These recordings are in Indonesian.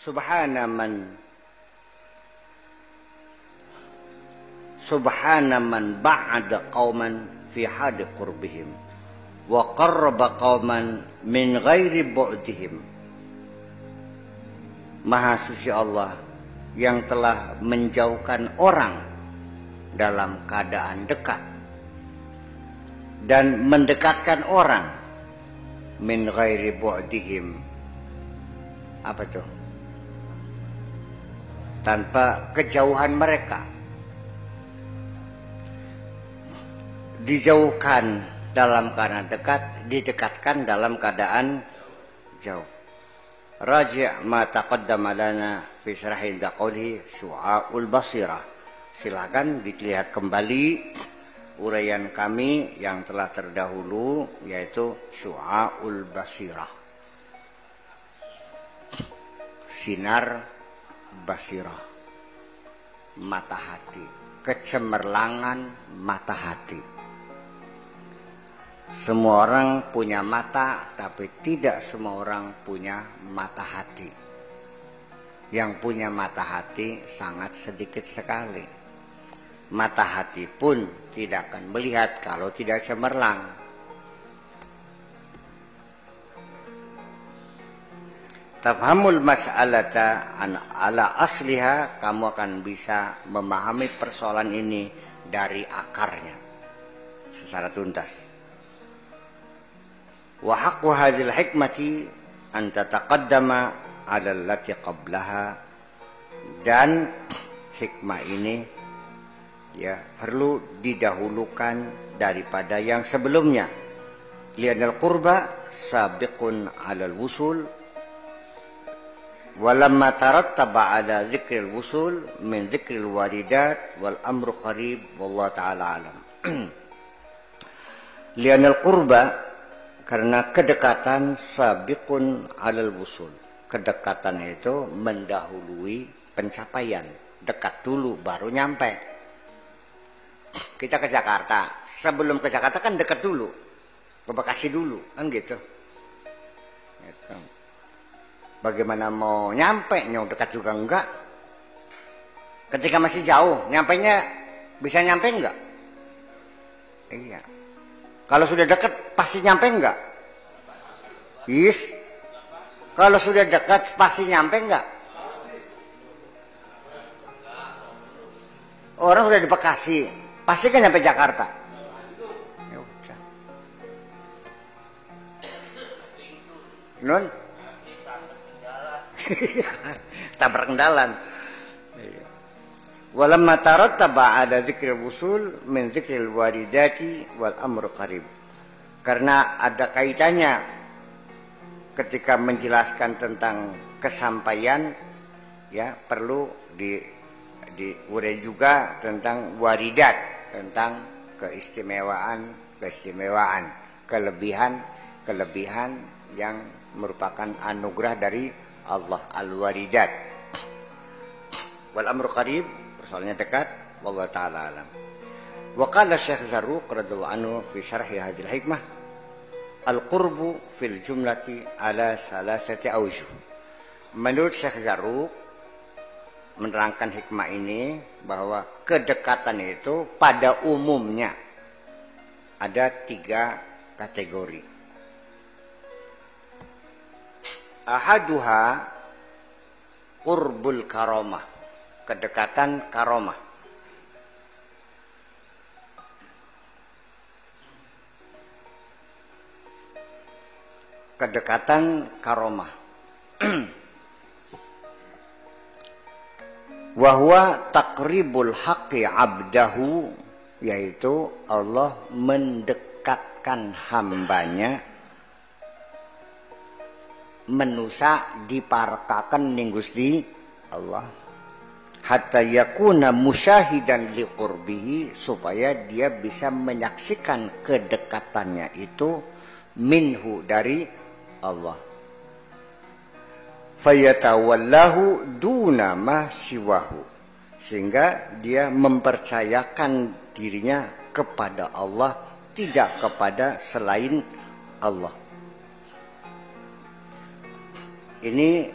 subhana man ba'ada qauman fi hadi qurbihim wa qarraba qauman min ghairi bu'dihim. Maha suci Allah yang telah menjauhkan orang dalam keadaan dekat dan mendekatkan orang min ghairi bu'dihim. Apa tuh? Tanpa kejauhan mereka. Dijauhkan dalam keadaan dekat, didekatkan dalam keadaan jauh. Raji' ma taqaddama lana fi syarhi qawlihi syu'aul basirah. Silakan dilihat kembali uraian kami yang telah terdahulu, yaitu syu'aul basirah. Sinar basirah, mata hati, kecemerlangan mata hati. Semua orang punya mata, tapi tidak semua orang punya mata hati. Yang punya mata hati sangat sedikit sekali. Mata hati pun tidak akan melihat kalau tidak cemerlang. Tafhamul mas'alata ala asliha, kamu akan bisa memahami persoalan ini dari akarnya secara tuntas. Wa haqqu hadhil hikmati an tataqaddama 'ala allati qablaha, dan hikmah ini ya perlu didahulukan daripada yang sebelumnya. Li'anal qurba sabiqun 'alal wusul walamma tarattaba 'ala dzikril wusul min dzikril waridat wal amru qarib wallahu ta'ala alam. Li'anal qurba, karena kedekatan sabiqun 'alal wusul. Kedekatan itu mendahului pencapaian. Dekat dulu baru nyampe. Kita ke Jakarta, sebelum ke Jakarta kan dekat dulu. Ke Bekasi dulu, kan gitu. Bagaimana mau nyampe? Yang dekat juga enggak. Ketika masih jauh, nyampenya bisa nyampe enggak? Iya. Kalau sudah dekat pasti nyampe enggak? Yes. Kalau sudah dekat pasti nyampe enggak? Orang sudah di Bekasi, pasti kan nyampe Jakarta. Ya udah. Nun? Tabrak kendalan. Walamma tarattaba 'ala dzikril wusul min dzikril waridati wal amru qarib. Karena ada kaitannya ketika menjelaskan tentang kesampaian, ya perlu diurai juga tentang waridat, tentang keistimewaan, kelebihan yang merupakan anugerah dari Allah, al-waridat. Wal amru qarib, persoalannya dekat, wallahu ta'ala alam. Wa qala Syekh Zarruq radhiyallahu anhu fi syarhi hadhil hikmah, al-qurbu fil jumlati ala salasati awjuh. Menurut Syekh Zarruq menerangkan hikmah ini bahwa kedekatan itu pada umumnya ada 3 kategori. Ahaduha qurbul karomah, kedekatan karomah. Kedekatan karomah. Wahwa takribul haqqi abdahu, yaitu Allah mendekatkan hambanya, menusa diparkakan ning Gusti Allah, hatta yakuna musyahidan liqurbihi, supaya dia bisa menyaksikan kedekatannya itu minhu, dari Allah. Fayatawallahu duna ma siwahu, sehingga dia mempercayakan dirinya kepada Allah, tidak kepada selain Allah. Ini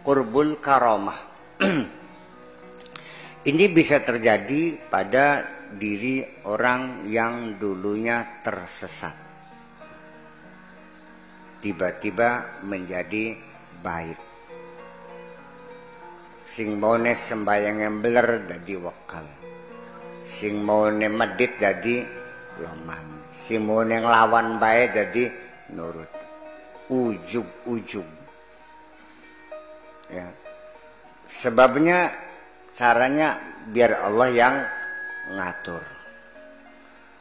qurbul karamah. Ini bisa terjadi pada diri orang yang dulunya tersesat. Tiba-tiba menjadi baik. Sing maune sembayang yang beler dadi wakal. Sing maune medit dadi loman. Sing maune nglawan bae dadi nurut. Ujub-ujub. Ya. Sebabnya caranya biar Allah yang ngatur.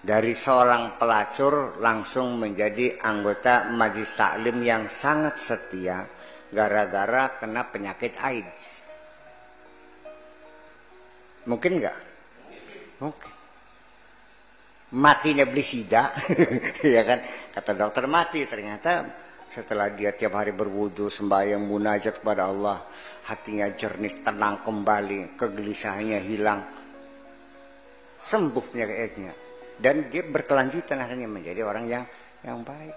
Dari seorang pelacur langsung menjadi anggota majelis taklim yang sangat setia gara-gara kena penyakit AIDS. Mungkin nggak? Mungkin. Matinya beli sida, ya kan? Kata dokter mati, ternyata setelah dia tiap hari berwudu, sembahyang, munajat kepada Allah, hatinya jernih, tenang kembali, kegelisahannya hilang, sembuh penyakitnya, dan dia berkelanjutan akhirnya menjadi orang yang baik.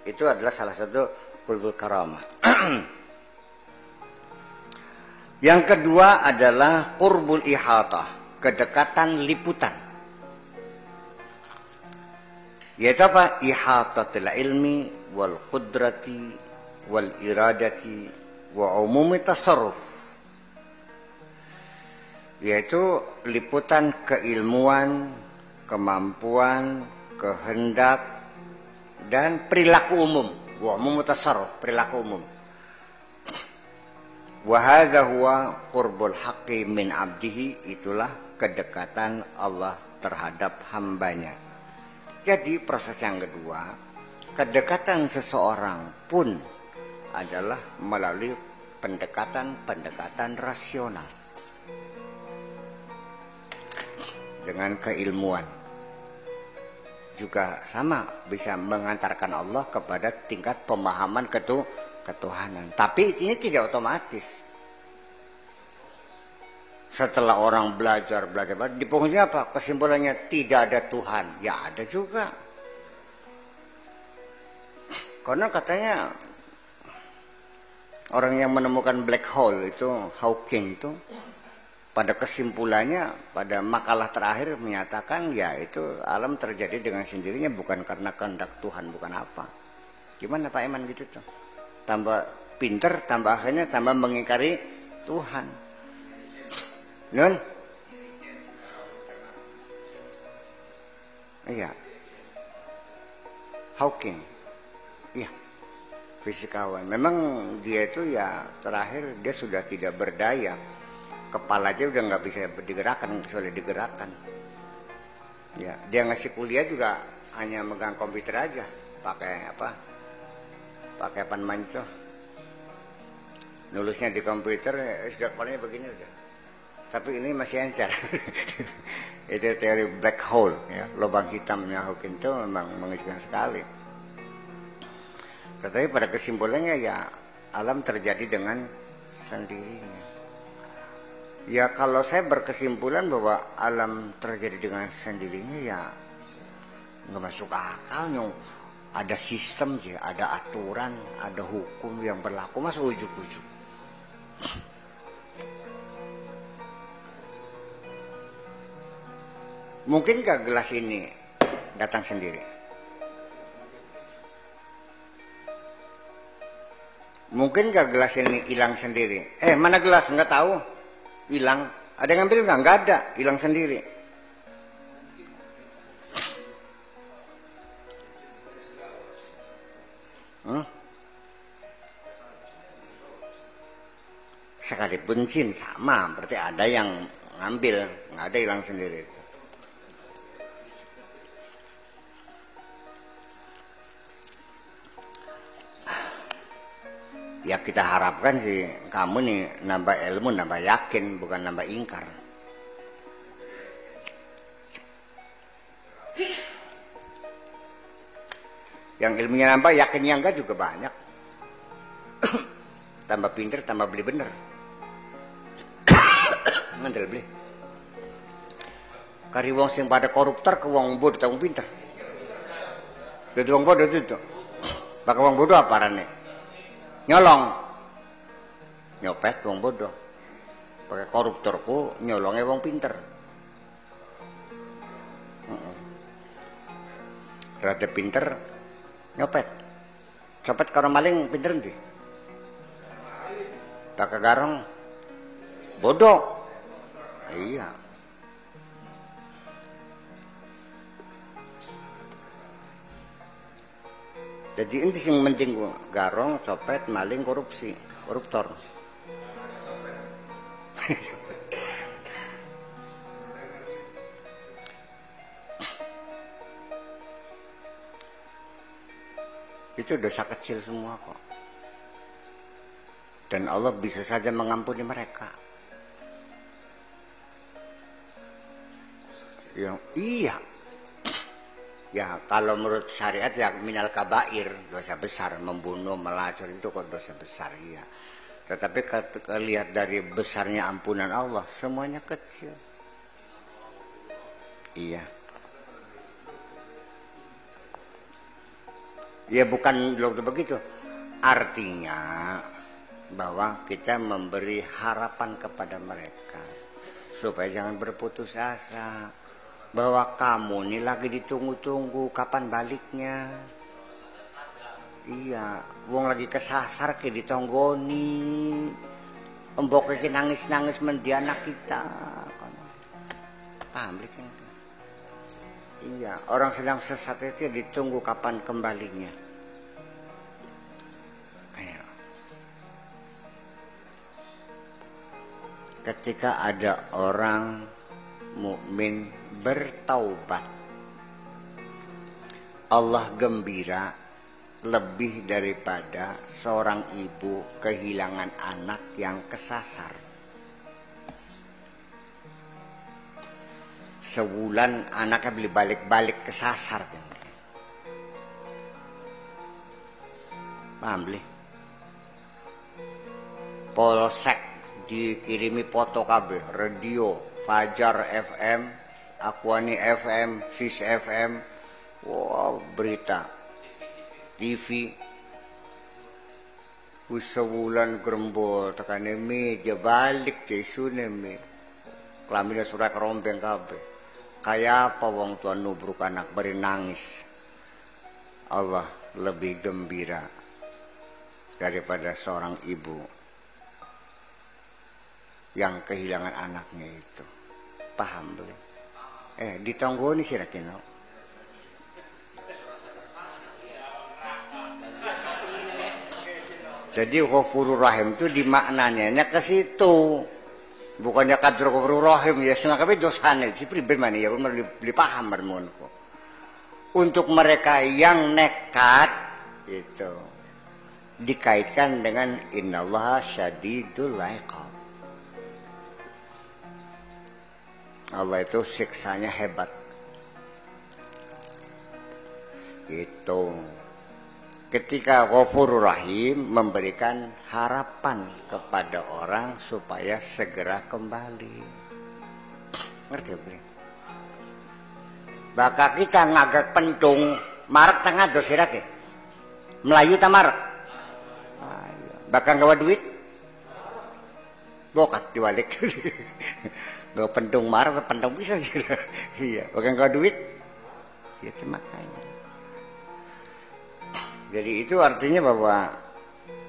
Itu adalah salah satu qurbul karamah. Yang kedua adalah qurbul ihatah, kedekatan liputan. Yaitu apa? Ihatatul ilmi wal qudrati wal iradati wa umumi tasarruf. Yaitu liputan keilmuan, kemampuan, kehendak, dan perilaku umum. Wa umumi tasarruf, perilaku umum. Wa hadza huwa qurbul haqqi min abdihi, itulah kedekatan Allah terhadap hambanya. Jadi proses yang kedua, kedekatan seseorang pun adalah melalui pendekatan rasional. Dengan keilmuan. Juga sama, bisa mengantarkan Allah kepada tingkat pemahaman ketuhanan. Tapi ini tidak otomatis. Setelah orang belajar, di penghujungnya apa? Kesimpulannya tidak ada Tuhan. Ya ada juga. Karena katanya orang yang menemukan black hole itu, Hawking itu, pada kesimpulannya, pada makalah terakhir menyatakan ya itu alam terjadi dengan sendirinya, bukan karena kehendak Tuhan, bukan apa. Gimana Pak Iman gitu tuh? Tambah pinter, tambah akhirnya tambah mengingkari Tuhan. Nun? Iya. Hawking. Iya. Fisikawan. Memang dia itu ya terakhir dia sudah tidak berdaya. Kepala aja udah nggak bisa digerakkan, kecuali digerakkan. Ya, dia ngasih kuliah juga hanya megang komputer aja, pakai apa? Pakai apa namanya itu? Nulisnya di komputer, sudah kepalanya begini udah. Tapi ini masih encer. Itu teori black hole, ya, lubang hitamnya Hawking itu memang mengejutkan sekali. Tetapi pada kesimpulannya ya alam terjadi dengan sendirinya. Ya kalau saya berkesimpulan bahwa alam terjadi dengan sendirinya ya nggak masuk akal nyong. Ada sistem sih, ada aturan, ada hukum yang berlaku, masa ujuk-ujuk. Mungkinkah gelas ini datang sendiri? Mungkinkah gelas ini hilang sendiri? Mana gelas? Nggak tahu. Hilang. Ada yang ngambil nggak? Nggak ada. Hilang sendiri. Sekalipun jin sama. Berarti ada yang ngambil. Nggak ada hilang sendiri. Ya kita harapkan sih kamu nih nambah ilmu, nambah yakin, bukan nambah ingkar. Yang ilmunya nambah, yakinnya enggak juga banyak. Tambah pinter, tambah beli bener. Ngandel beli. Kari wong sing pada koruptor ke wong bodoh tanggung pinter. Jadi wong bodoh itu. Bakal wong bodoh apa rane? Nyolong. nyopet wong bodoh. Pakai koruptorku nyolongnya wong pinter. Rada pinter nyopet. Copet karo maling pinter ndi? Pakai garong bodoh. Iya. Jadi inti sing penting garong, copet, maling, korupsi, koruptor. Itu dosa kecil semua kok. Dan Allah bisa saja mengampuni mereka. Iya. Ya kalau menurut syariat ya minal kabair, dosa besar, membunuh, melacur itu kok dosa besar, iya. Tetapi ketika lihat dari besarnya ampunan Allah, semuanya kecil. Iya. Ya bukan begitu. Artinya bahwa kita memberi harapan kepada mereka supaya jangan berputus asa. Bahwa kamu ini lagi ditunggu-tunggu kapan baliknya. Iya, wong lagi kesasar ke ditonggoni. Embok ke nangis-nangis mendi anak kita. Paham kan? Iya, orang sedang sesat itu ditunggu kapan kembalinya. Ayo. Ketika ada orang mukmin bertaubat, Allah gembira lebih daripada seorang ibu kehilangan anak yang kesasar. Sebulan anaknya beli balik-balik kesasar. Paham beli? Polsek dikirimi foto kabeh, radio Fajar FM, Aquani FM, Sis FM, wow, berita, TV, sebulan gerembol, tekan meja balik jesune me, kelamina surat rombeng kabeh, kayak apa wong tua nubruk anak beri nangis, Allah lebih gembira daripada seorang ibu yang kehilangan anaknya itu. Paham belum? Ditonggoni sih rakino. Jadi ghafurur rahim itu dimaknanya ke situ. Bukannya kadro ghafurur rahim ya setengah kabeh dosane. Si pribadi ya beli paham bermonku. Untuk mereka yang nekat itu dikaitkan dengan innallaha syadidul iqab. Allah itu siksanya hebat. Itu ketika Ghafurur Rahim memberikan harapan kepada orang supaya segera kembali. Ngerti ya? Baka kita ngagak pentung marak tengah dosirak ya. Melayu ta marak. Baka gawa duit. Bokat diwalik. Gak pentung marah, pentung bisa sih. Iya, bukan kau duit. Ya cuma kaya. Jadi itu artinya bahwa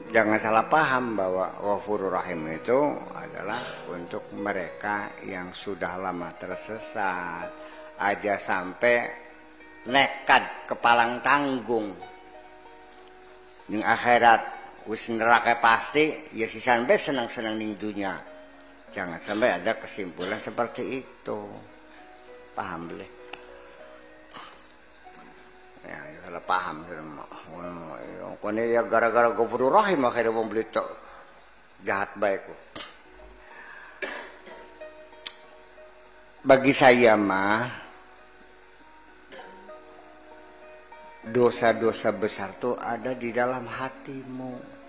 jangan salah paham bahwa Ghafurur Rahim itu adalah untuk mereka yang sudah lama tersesat, aja sampai nekat kepalang tanggung. Ning akhirat wis neraka pasti, ya sisan be senang-senang ning dunia. Jangan sampai ada kesimpulan seperti itu. Paham boleh? Ya, salah paham. Kone ya gara-gara Ghafurur Rahim akhirnya wong beli tok jahat baik. Bagi saya mah dosa-dosa besar tuh ada di dalam hatimu.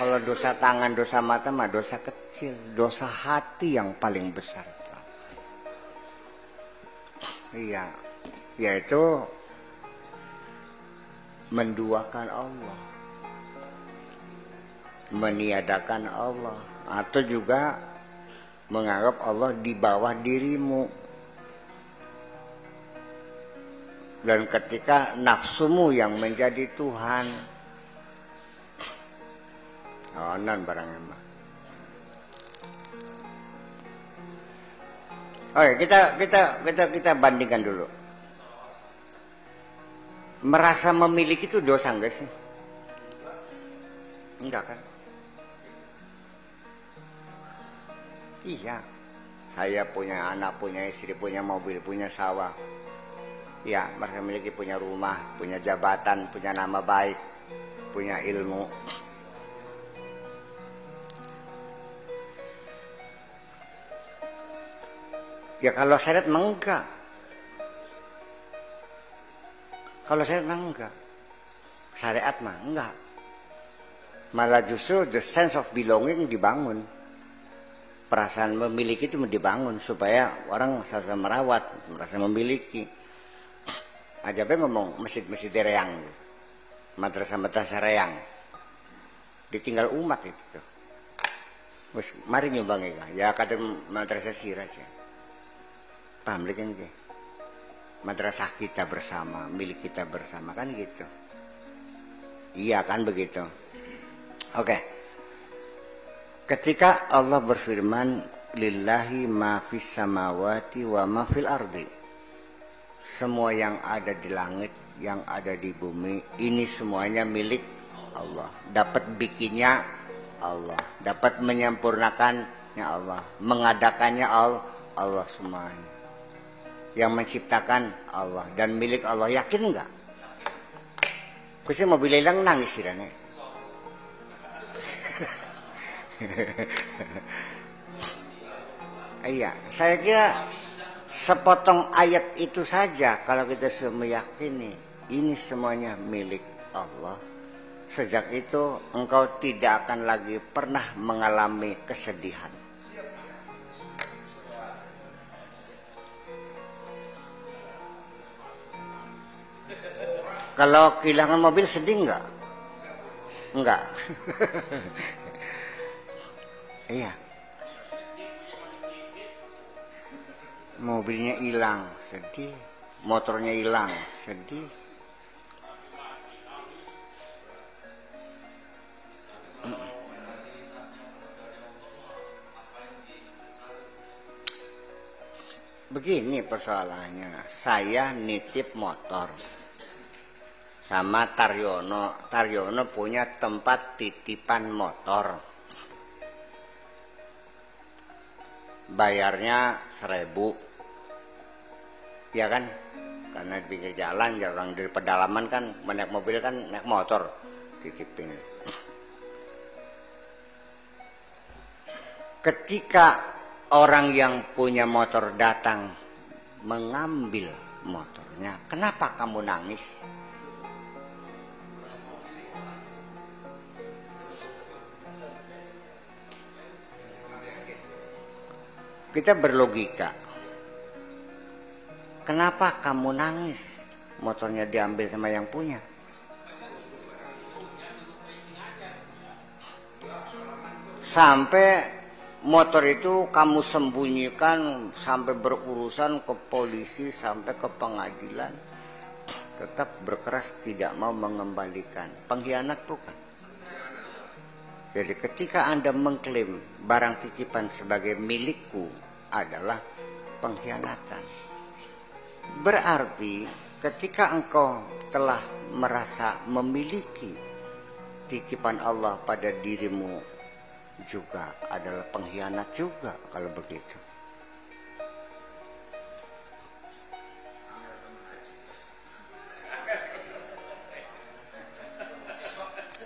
Kalau dosa tangan, dosa mata mah dosa kecil, dosa hati yang paling besar. Iya, yaitu menduakan Allah. meniadakan Allah, atau juga menganggap Allah di bawah dirimu. Dan ketika nafsumu yang menjadi Tuhan, non barangnya mah. Oke, kita bandingkan dulu. Merasa memiliki itu dosa enggak sih? Enggak kan? Iya. Saya punya anak, punya istri, punya mobil, punya sawah. Ya, mereka memiliki, punya rumah, punya jabatan, punya nama baik, punya ilmu. Ya kalau syariat memang enggak. Kalau syariat memang enggak. Syariat mah enggak. Malah justru the sense of belonging dibangun. Perasaan memiliki itu dibangun supaya orang merasa merawat, merasa memiliki. Ajabnya ngomong masjid-masjid reang, madrasah-madrasah reang, ditinggal umat itu. Terus mari nyumbang ya kata madrasah sirah aja. Paham lagi kan? Madrasah kita bersama, milik kita bersama kan gitu. Iya kan begitu. Oke. Ketika Allah berfirman, lillahi ma fis samawati wa ma fil ardi. Semua yang ada di langit, yang ada di bumi, ini semuanya milik Allah. Dapat bikinnya Allah, dapat menyempurnakannya Allah, mengadakannya Allah semuanya. Yang menciptakan Allah dan milik Allah, yakin enggak? Kusi mobil hilang nangis sirane. Iya, saya kira sepotong ayat itu saja kalau kita sudah meyakini ini semuanya milik Allah. Sejak itu engkau tidak akan lagi pernah mengalami kesedihan. Kalau kehilangan mobil sedih enggak? Enggak. Iya. Mobilnya hilang, sedih. Motornya hilang, sedih. Begini persoalannya, saya nitip motor sama Taryono. Taryono punya tempat titipan motor. Bayarnya 1.000. Ya kan? Karena di pinggir jalan, orang dari pedalaman kan, naik mobil kan, naik motor, titipin. Ketika orang yang punya motor datang mengambil motornya, kenapa kamu nangis? Kita berlogika. Kenapa kamu nangis? Motornya diambil sama yang punya. Sampai motor itu kamu sembunyikan, sampai berurusan ke polisi, sampai ke pengadilan. Tetap berkeras tidak mau mengembalikan. Pengkhianat bukan? Jadi ketika Anda mengklaim barang titipan sebagai milikku adalah pengkhianatan. Berarti ketika engkau telah merasa memiliki titipan Allah pada dirimu juga adalah pengkhianat juga kalau begitu.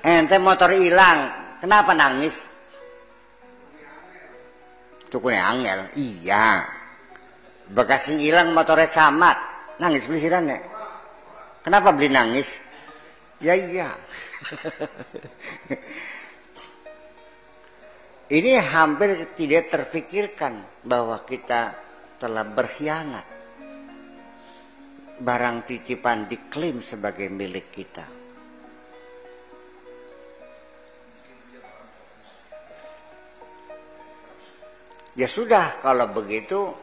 Ente motor hilang, kenapa nangis? Tukune angel, iya. Bekas sing hilang motornya camat, nangis belisiran ya. Kenapa beli nangis? Ya iya. Ini hampir tidak terfikirkan bahwa kita telah berkhianat. Barang titipan diklaim sebagai milik kita. Ya sudah, kalau begitu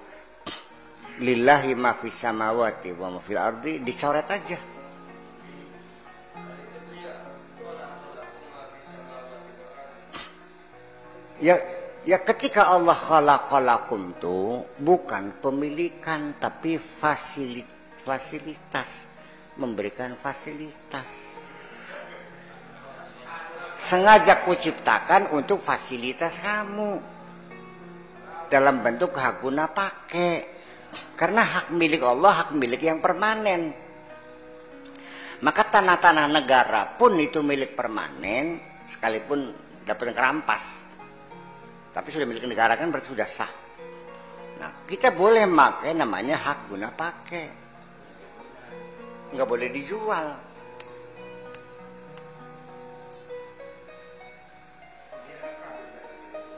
lillahi ma fis samawati wa ma fil ardi, dicoret aja. Ya ketika Allah khalaqalakum tuh bukan pemilikan tapi fasilitas, memberikan fasilitas. Sengaja kuciptakan untuk fasilitas kamu dalam bentuk hak guna pakai. Karena hak milik Allah hak milik yang permanen. Maka tanah-tanah negara pun itu milik permanen, sekalipun dapat kerampas. Tapi sudah milik negara kan berarti sudah sah. Nah, kita boleh pakai namanya hak guna pakai. Nggak boleh dijual.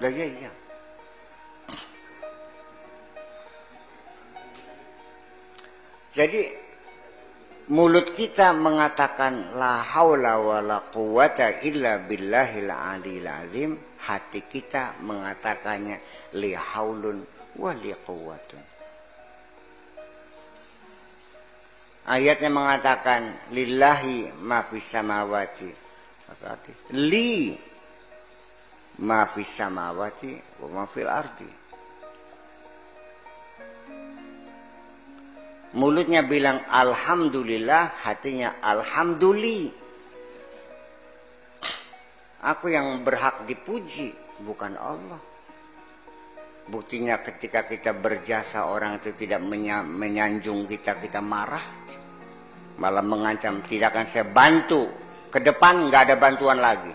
Lah iya. Jadi mulut kita mengatakan la haula wala quwata illa billahil aliyil azim, hati kita mengatakannya li haulun wa li quwwatun. Ayatnya mengatakan lillahi ma fis samawati, li ma fis samawati wa ma fil ardi. Mulutnya bilang alhamdulillah, hatinya alhamdulillah. Aku yang berhak dipuji, bukan Allah. Buktinya ketika kita berjasa orang itu tidak menyanjung kita, kita marah. Malah mengancam, tidak akan saya bantu. Ke depan nggak ada bantuan lagi.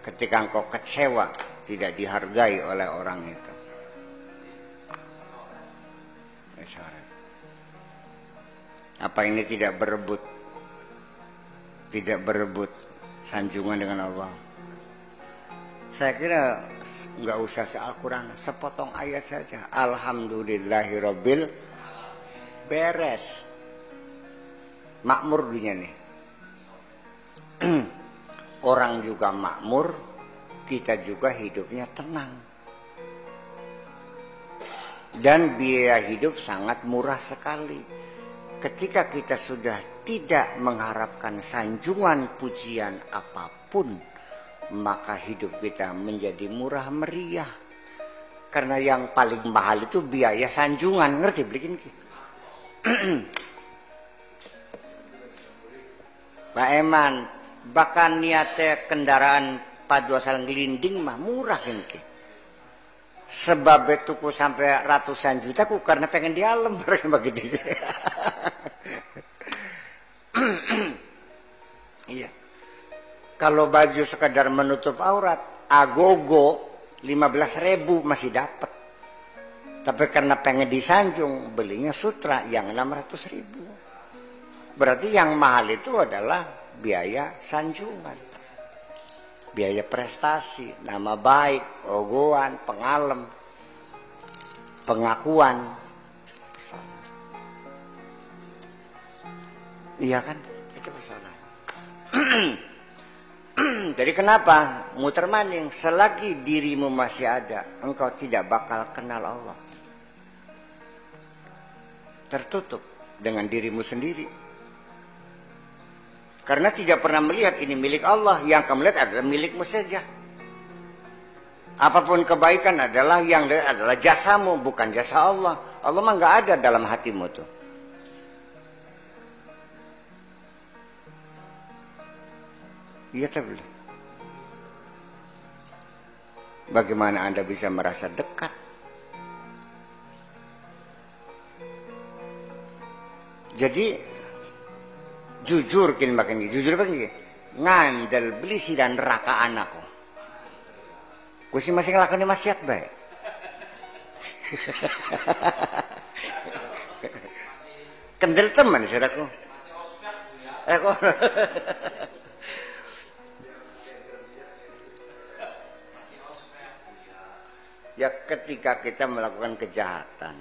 Ketika engkau kecewa, tidak dihargai oleh orang itu. Apa ini tidak berebut sanjungan dengan Allah? Saya kira nggak usah se-Al-Quran, sepotong ayat saja. Alhamdulillahirabbil beres. Makmur dunia nih. Orang juga makmur, kita juga hidupnya tenang. Dan biaya hidup sangat murah sekali. Ketika kita sudah tidak mengharapkan sanjungan pujian apapun, maka hidup kita menjadi murah meriah. Karena yang paling mahal itu biaya sanjungan, ngerti bikin? Pak Eman, bahkan niatnya kendaraan padu asal gelinding mah murah ini. Sebab tuku sampai ratusan juta ku karena pengen di alam begitu. Iya. Kalau baju sekedar menutup aurat, agogo 15.000 masih dapat. Tapi karena pengen disanjung, belinya sutra yang 600.000. Berarti yang mahal itu adalah biaya sanjungan. Biaya prestasi, nama baik, ogohan, pengalem, pengakuan. Iya kan? Itu persoalan. Jadi kenapa? Muter maning, selagi dirimu masih ada, engkau tidak bakal kenal Allah. Tertutup dengan dirimu sendiri. Karena tidak pernah melihat ini milik Allah. Yang kamu lihat adalah milikmu saja. Apapun kebaikan adalah yang adalah jasamu, bukan jasa Allah. Allah mah nggak ada dalam hatimu tuh. Iya tak boleh. Bagaimana Anda bisa merasa dekat? Jadi jujur kin makin jujur apa nih? Ngandel beli si dan neraka anakku. Gue sih masih ngelakuin maksiat baik. Kendel teman saudaraku. Kok. Ya ketika kita melakukan kejahatan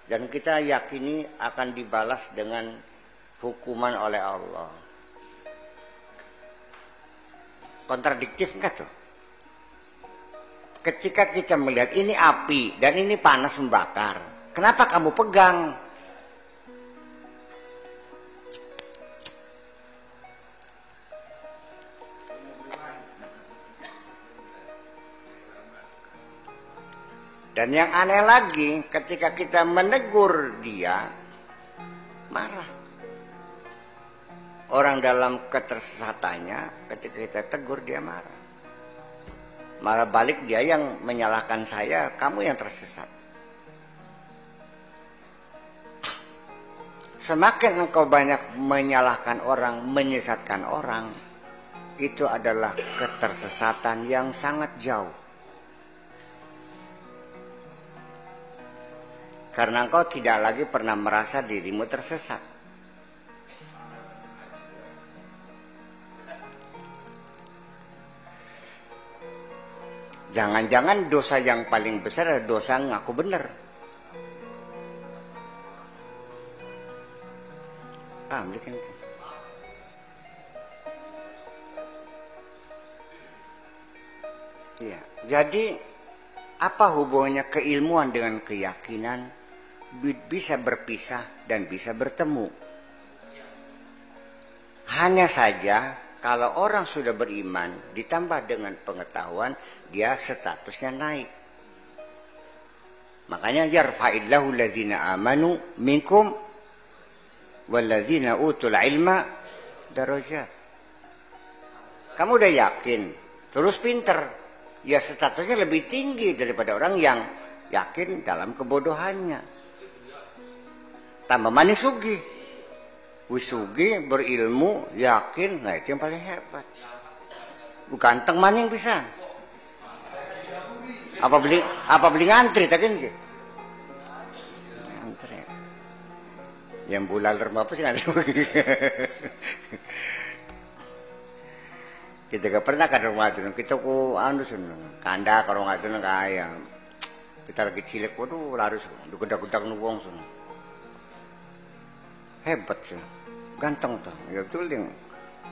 dan kita yakini akan dibalas dengan hukuman oleh Allah. Kontradiktif enggak tuh? ketika kita melihat ini api dan ini panas membakar, kenapa kamu pegang? Dan yang aneh lagi, ketika kita menegur dia, marah. Orang dalam ketersesatannya, ketika kita tegur dia marah. Marah balik dia yang menyalahkan saya, kamu yang tersesat. Semakin engkau banyak menyalahkan orang, menyesatkan orang, itu adalah ketersesatan yang sangat jauh. Karena engkau tidak lagi pernah merasa dirimu tersesat. Jangan-jangan dosa yang paling besar adalah dosa ngaku benar. Bikin. Ya, jadi apa hubungannya keilmuan dengan keyakinan? Bisa berpisah dan bisa bertemu. Hanya saja kalau orang sudah beriman ditambah dengan pengetahuan, dia statusnya naik. Makanya yarfa'illahu allazina amanu minkum wallazina utul ilma darajat. Kamu udah yakin, terus pinter, ya statusnya lebih tinggi daripada orang yang yakin dalam kebodohannya. Tambah manis sugih. Wisugi berilmu, yakin, nah itu yang paling hebat. Ganteng maning pisan. Apa beli ngantri tadi nih? Ngantri. Yang bulal rumah apa sih ngantri? Kita gak pernah ke rumah itu, kita ku anu seneng, kanda ke rumah itu kaya. Kita lagi cilik, waduh larus, dugedak-gedak nuwong seneng. Hebat sih, ganteng tuh, ya betul yang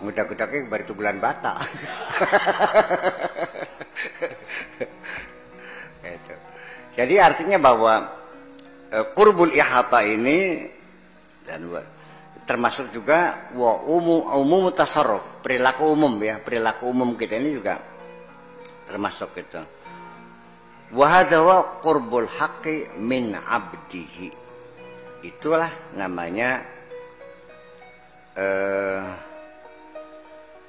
ngudak-gudaknya baru itu bulan bata. Gitu. Jadi artinya bahwa qurbul ihata ini dan termasuk juga umum tasarruf, perilaku umum ya, perilaku umum kita ini juga termasuk itu. Wa hadza wa qurbul haqqi min 'abdihi. Itulah namanya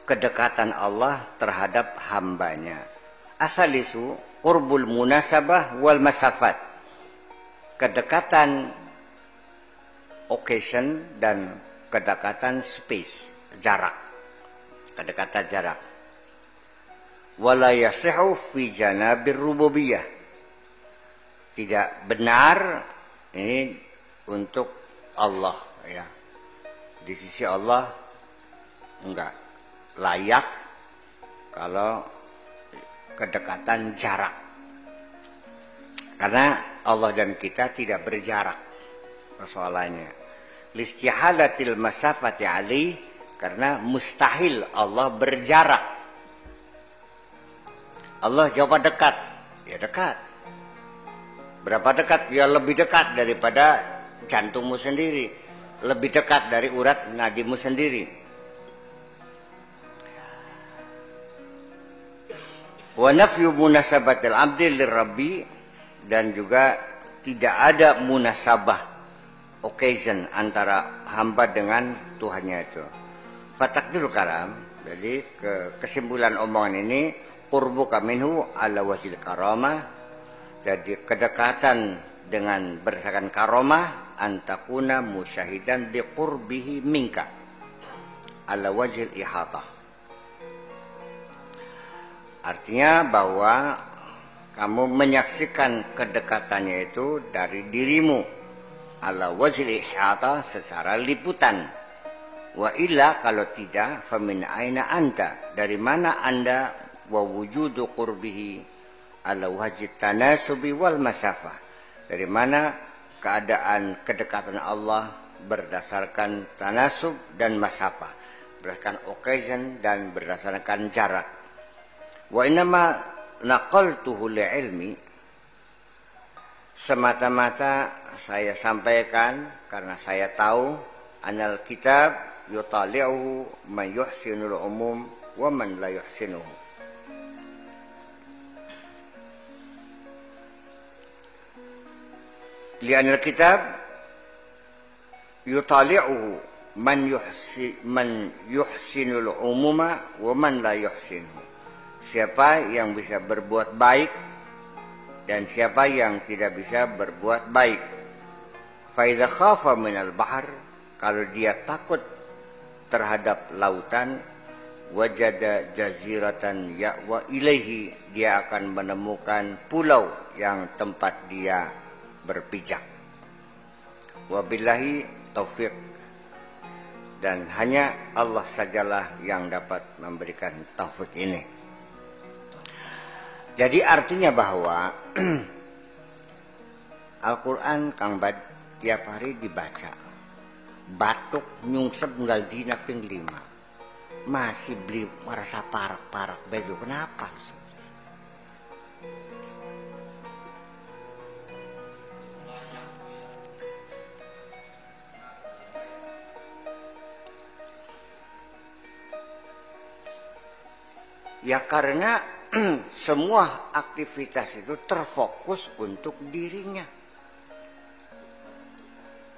kedekatan Allah terhadap hambanya. Asal itu qurbul munasabah wal masafat. Kedekatan occasion dan kedekatan space, jarak. Kedekatan jarak. Wala yasihu fi janabir rububiyah. Tidak benar ini untuk Allah ya. Di sisi Allah enggak layak kalau kedekatan jarak. Karena Allah dan kita tidak berjarak persoalannya. Listihalatil masafati alih, karena mustahil Allah berjarak. Allah jawab dekat, ya dekat. Berapa dekat? Ya lebih dekat daripada jantungmu sendiri. Lebih dekat dari urat nadimu sendiri. Wa nafyu munasabatil abdi lirabbi, dan juga tidak ada munasabah occasion antara hamba dengan Tuhannya itu. Fatakdirul karam. Jadi kesimpulan omongan ini, qurbuka minhu ala wajhil karamah. Jadi kedekatan dengan berdasarkan karomah, antakuna musyahidan biqurbihi minka ala wajhil ihata. Artinya bahwa kamu menyaksikan kedekatannya itu dari dirimu ala wajhil ihata, secara liputan. Wa illa, kalau tidak, famin aina anta, dari mana anda, wa wujudu qurbihi ala wajhit tanasubi wal masafah, dari mana keadaan kedekatan Allah berdasarkan tanasub dan masafah, berdasarkan occasion dan berdasarkan jarak. Wa innama naqaltuhu li'ilmi, semata-mata saya sampaikan karena saya tahu anal kitab yutali'uhu man yuhsinul umum wa man la yuhsinuhu. Li'anal kitab yutali'uhu man yuhsinul umuma wa man la yuhsinuhu. Siapa yang bisa berbuat baik dan siapa yang tidak bisa berbuat baik. Fa idza khafa minal bahr, kalau dia takut terhadap lautan, wajada jaziratan ya'wa ilaihi, dia akan menemukan pulau yang tempat dia berpijak. Wabillahi taufiq, dan hanya Allah sajalah yang dapat memberikan taufik ini. Jadi artinya bahwa Al-Quran Kang Bad tiap hari dibaca. Batuk nyungsep nggal dina ping 5. Masih beli merasa parak-parak bedo. Kenapa? Ya karena semua aktivitas itu terfokus untuk dirinya.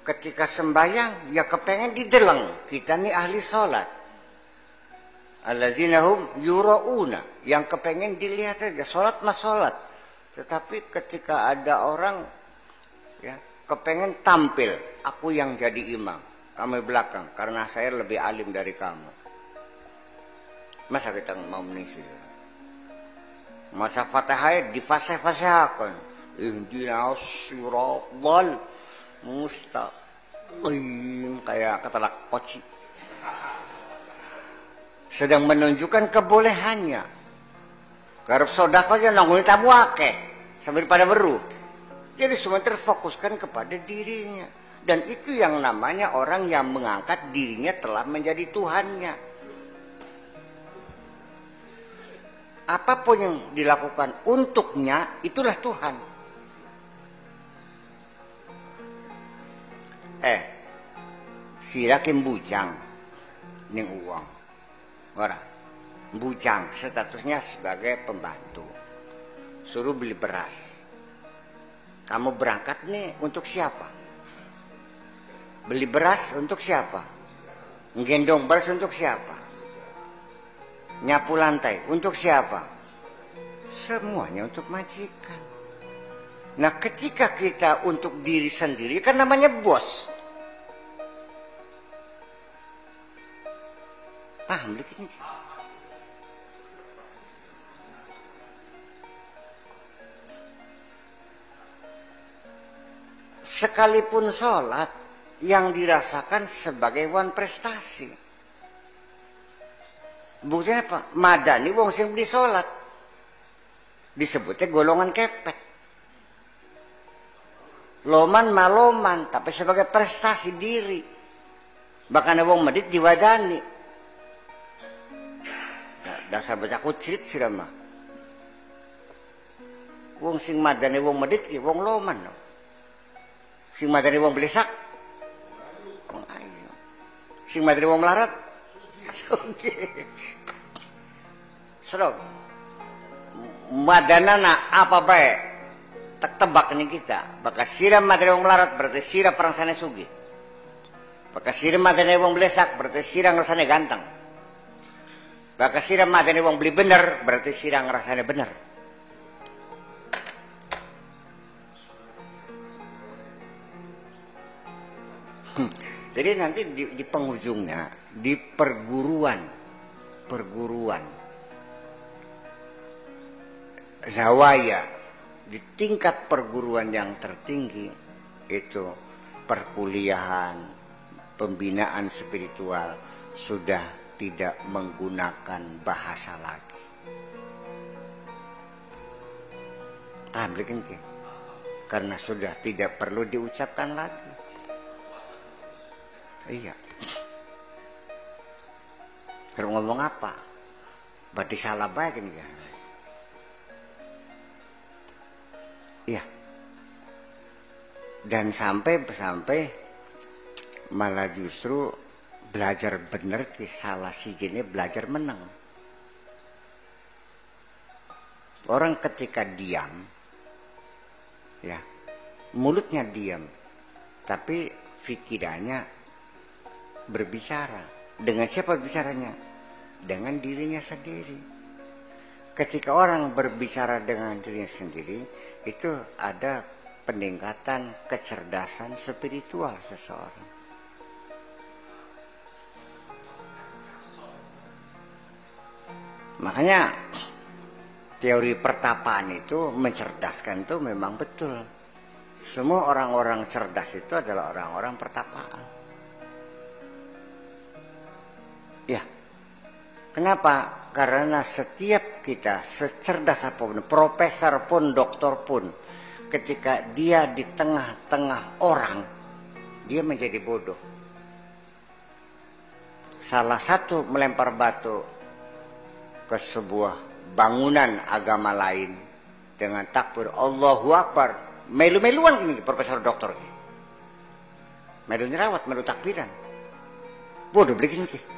Ketika sembahyang, ya kepengen dideleng. Kita nih ahli sholat. Alladzina hum yura'una, yang kepengen dilihat aja. Sholat mah sholat. Tetapi ketika ada orang ya kepengen tampil, aku yang jadi imam, kamu belakang, karena saya lebih alim dari kamu. Masa kita mau mengisi? Masa Fatihah difasih-fasihkan. Ihdinas siratal mustaqim, kayak ketelak poci. Sedang menunjukkan kebolehannya. Garap sedekah aja nanggung tamu akeh sambil pada beru. Jadi semua terfokuskan kepada dirinya. Dan itu yang namanya orang yang mengangkat dirinya telah menjadi Tuhannya. Apapun yang dilakukan untuknya, itulah Tuhan. Sirakin bujang ning uang. Ora. Bujang statusnya sebagai pembantu. Suruh beli beras. Kamu berangkat nih untuk siapa? Beli beras untuk siapa? Nggendong beras untuk siapa? Nyapu lantai untuk siapa? Semuanya untuk majikan. Nah ketika kita untuk diri sendiri kan namanya bos. Paham dikit ini? Sekalipun sholat yang dirasakan sebagai wan prestasi. Buktinya apa? Madani wong sing beli sholat. Disebutnya golongan kepet. Loman maloman, tapi sebagai prestasi diri. Bahkan wong medit diwadani. Dasar baca kucrit sirama. Wong sing madani wong medit ki wong loman. No. Sing madani wong belisak. Wong ayu. Sing madani wong melarat. Serok madanana apa baik tak tebak nih kita. Baka siram madani wong melarat berarti sirah perangsane sugi. Baka siram madani wong belesak berarti sirah ngrasane ganteng. Baka siram madani wong beli bener berarti sirah ngrasane bener. Jadi nanti di penghujungnya, di perguruan zawaya, di tingkat perguruan yang tertinggi itu perkuliahan, pembinaan spiritual sudah tidak menggunakan bahasa lagi. Paham kan? Karena sudah tidak perlu diucapkan lagi. Iya. Kalau ngomong apa? Berarti salah baik kan ya. Ya. Dan sampai malah justru belajar bener ki salah sijine belajar menang. Orang ketika diam, ya, mulutnya diam, tapi pikirannya berbicara. Dengan siapa bicaranya? Dengan dirinya sendiri. Ketika orang berbicara dengan dirinya sendiri, itu ada peningkatan kecerdasan spiritual seseorang. Makanya teori pertapaan itu mencerdaskan itu memang betul. Semua orang-orang cerdas itu adalah orang-orang pertapaan. Ya. Kenapa? Karena setiap kita, secerdas apapun, profesor pun, doktor pun, ketika dia di tengah-tengah orang, dia menjadi bodoh. Salah satu melempar batu ke sebuah bangunan agama lain dengan takbir Allahu Akbar, melu-meluan ini profesor doktor ini. Melu nyerawat, melu takbiran. Bodoh begini.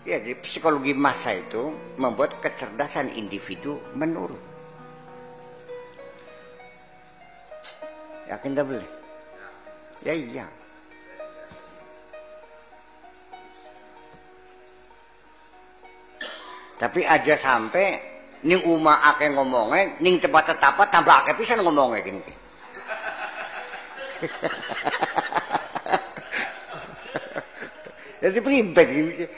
Ya, jadi psikologi massa itu membuat kecerdasan individu menurun. Yakin tak boleh? Ya iya. Tapi aja sampai ning uma ake ngomongnya, ning tempat tetapa tambah ake pisan ngomongnya gini. Jadi pribad gini.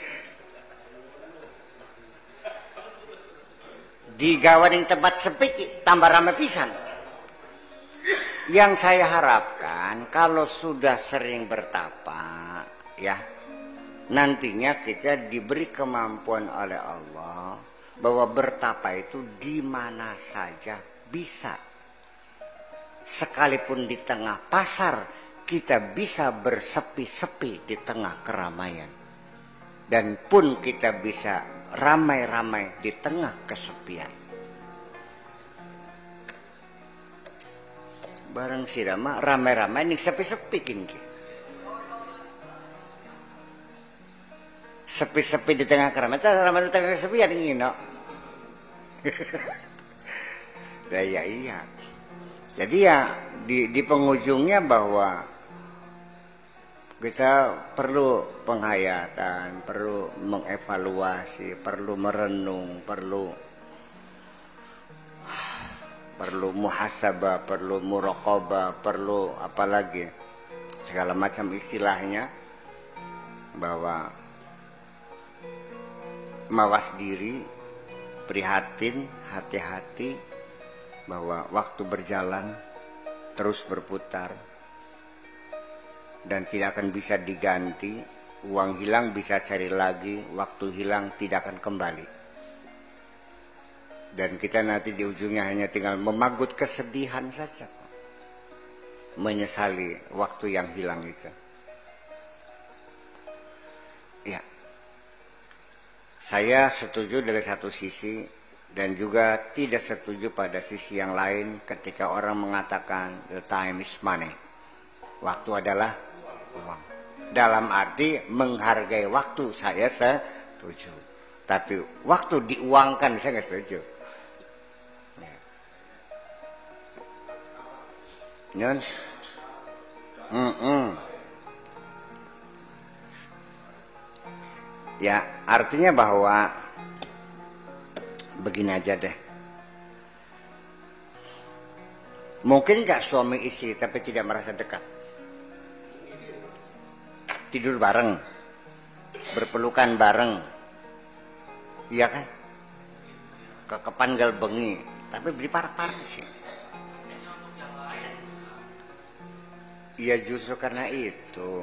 Digawa ning tempat sepi tambah rame pisan. Yang saya harapkan kalau sudah sering bertapa, ya, nantinya kita diberi kemampuan oleh Allah bahwa bertapa itu di mana saja bisa. Sekalipun di tengah pasar kita bisa bersepi-sepi di tengah keramaian. Dan pun kita bisa ramai-ramai di tengah kesepian. Barang sirama ramai-ramai nih sepi-sepi kini. Sepi-sepi di tengah keramaian, ramai di tengah kesepian ini, no. Nah, ya iya. Jadi ya di penghujungnya bahwa kita perlu penghayatan, perlu mengevaluasi, perlu merenung, perlu muhasabah, perlu muraqabah, perlu apalagi segala macam istilahnya, bahwa mawas diri, prihatin, hati-hati, bahwa waktu berjalan terus berputar dan tidak akan bisa diganti. Uang hilang bisa cari lagi, waktu hilang tidak akan kembali. Dan kita nanti di ujungnya hanya tinggal memagut kesedihan saja, menyesali waktu yang hilang itu. Ya, saya setuju dari satu sisi dan juga tidak setuju pada sisi yang lain ketika orang mengatakan the time is money. Waktu adalah uang. Dalam arti menghargai waktu saya setuju. Tapi waktu diuangkan saya nggak setuju. Nyon, ya artinya bahwa begini aja deh. Mungkin nggak suami istri tapi tidak merasa dekat. Tidur bareng, berpelukan bareng, iya kan? Kekepan gal bengi, tapi beli parah-parah sih. Iya justru karena itu,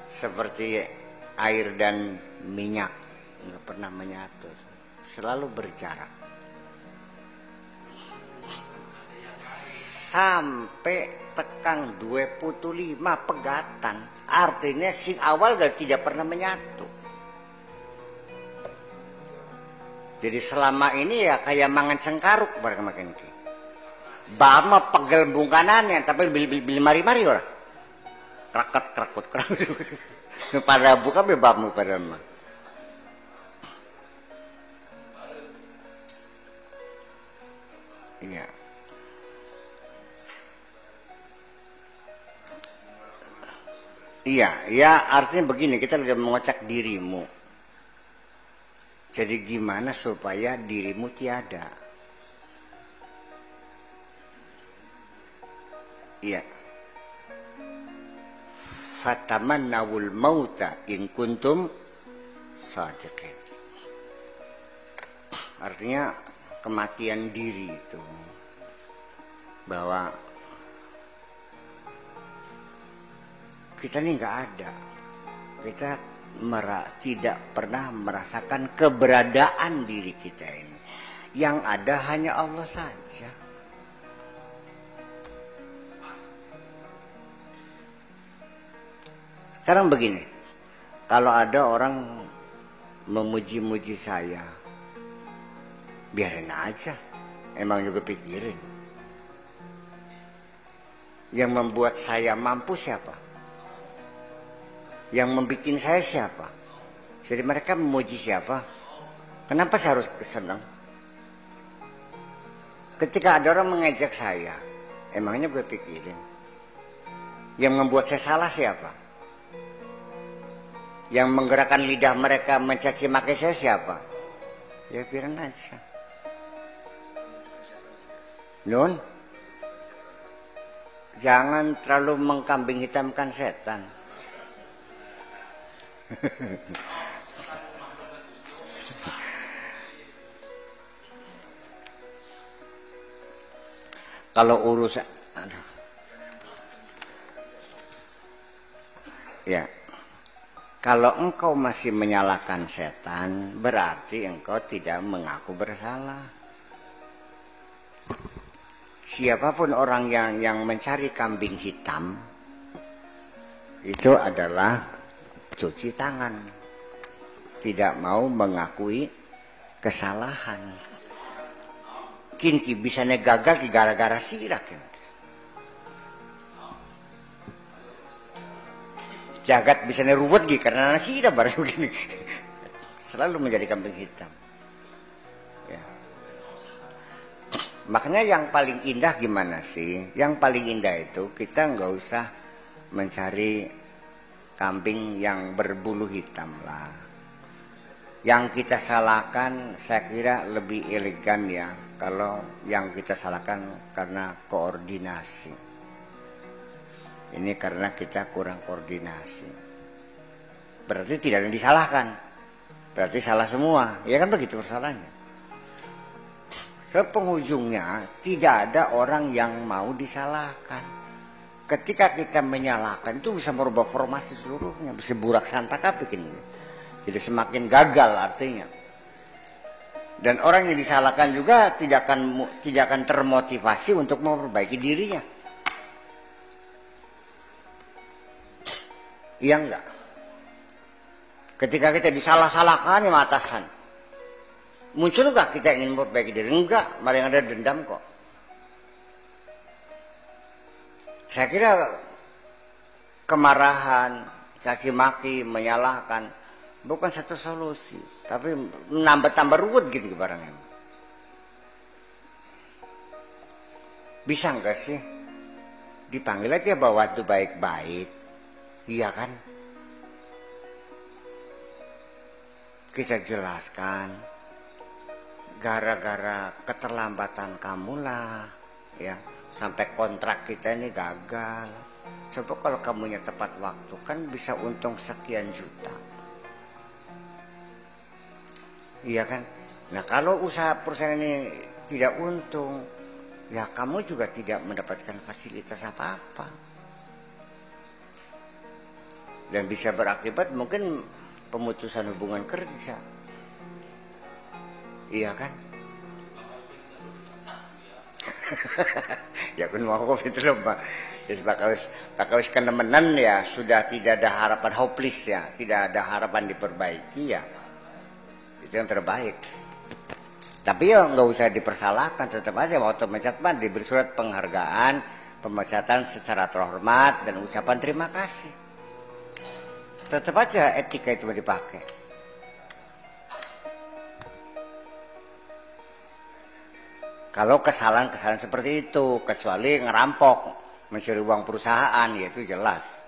seperti air dan minyak nggak pernah menyatu, selalu berjarak. Sampai tekang 25 pegatan, artinya sing awal tidak pernah menyatu. Jadi selama ini ya kayak mangan cengkaruk bareng makin ki. Bama pegel bungkanannya, tapi beli mari-mari orang. Krakut. Pada buka bebamu pada mah. Iya. Iya, ya artinya begini, kita lagi mengocak dirimu. Jadi gimana supaya dirimu tiada? Iya. Fatamannawul mauta in kuntum shadiqin. Artinya kematian diri itu, bahwa kita ini nggak ada, kita tidak pernah merasakan keberadaan diri kita ini. Yang ada hanya Allah saja. Sekarang begini, kalau ada orang memuji-muji saya, biarin aja, emang juga pikirin. Yang membuat saya mampu siapa? Yang membuat saya siapa? Jadi mereka memuji siapa? Kenapa saya harus senang? Ketika ada orang mengejek saya, emangnya gue pikirin. Yang membuat saya salah siapa? Yang menggerakkan lidah mereka mencaci maki saya siapa? Ya biarin aja. Nun, jangan terlalu mengkambing hitamkan setan. Kalau urusan, ya, kalau engkau masih menyalahkan setan, berarti engkau tidak mengaku bersalah. Siapapun orang yang mencari kambing hitam, itu adalah cuci tangan, tidak mau mengakui kesalahan. Kinki bisa gagal gara-gara sirak. Jagat bisa ruwet karena sirak baru begini. Selalu menjadi kambing hitam. Ya. Makanya yang paling indah gimana sih? Yang paling indah itu kita nggak usah mencari kambing yang berbulu hitam lah. Yang kita salahkan saya kira lebih elegan ya, kalau yang kita salahkan karena koordinasi. Ini karena kita kurang koordinasi. Berarti tidak ada yang disalahkan. Berarti salah semua. Ya kan begitu persoalannya. Sepenghujungnya tidak ada orang yang mau disalahkan. Ketika kita menyalahkan itu bisa merubah formasi seluruhnya, bisa burak santaka bikin. Jadi semakin gagal artinya. Dan orang yang disalahkan juga tidak akan termotivasi untuk memperbaiki dirinya. Iya enggak? Ketika kita disalah-salahkan sama atasan, muncul enggak kita ingin memperbaiki diri? Enggak, malah yang ada dendam kok. Saya kira kemarahan, caci maki, menyalahkan bukan satu solusi, tapi tambah ruwet gitu barangnya. Bisa enggak sih dipanggil aja bawa itu baik-baik, iya kan? Kita jelaskan, gara-gara keterlambatan kamulah, ya, sampai kontrak kita ini gagal. Coba kalau kamunya tepat waktu, kan bisa untung sekian juta. Iya kan? Nah kalau usaha perusahaan ini tidak untung, ya kamu juga tidak mendapatkan fasilitas apa-apa. Dan bisa berakibat mungkin pemutusan hubungan kerja. Iya kan? Ya kan mau itu loh Pak. Jadi Pak Kawis kenemenan ya sudah tidak ada harapan hopeless ya, tidak ada harapan diperbaiki ya. Itu yang terbaik. Tapi ya nggak usah dipersalahkan, tetap aja waktu mecat mah diberi surat penghargaan, pemecatan secara terhormat dan ucapan terima kasih. Tetap aja etika itu dipakai. Kalau kesalahan-kesalahan seperti itu, kecuali ngerampok, mencuri uang perusahaan, ya itu jelas.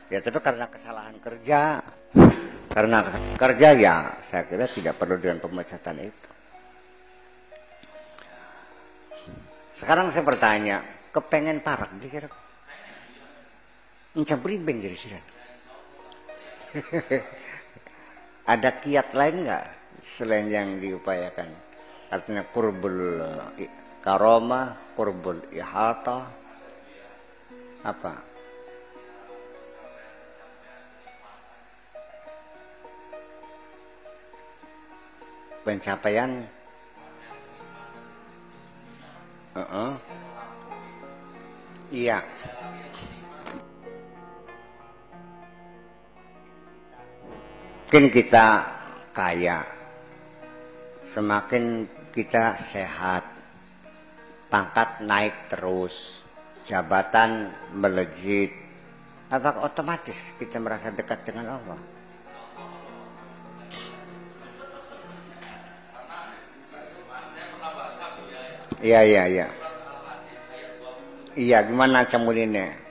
Ya tapi karena kesalahan kerja, ya saya kira tidak perlu dengan pemecatan itu. Sekarang saya bertanya, kepengen parak di sini? Encam pribeng jadi sini. Ada kiat lain nggak selain yang diupayakan? Artinya kurbul karomah, kurbul ihata, apa? Pencapaian iya. Semakin kita kaya, semakin kita sehat, pangkat naik terus, jabatan melejit, apakah otomatis kita merasa dekat dengan Allah? Iya. Iya, gimana camulinnya?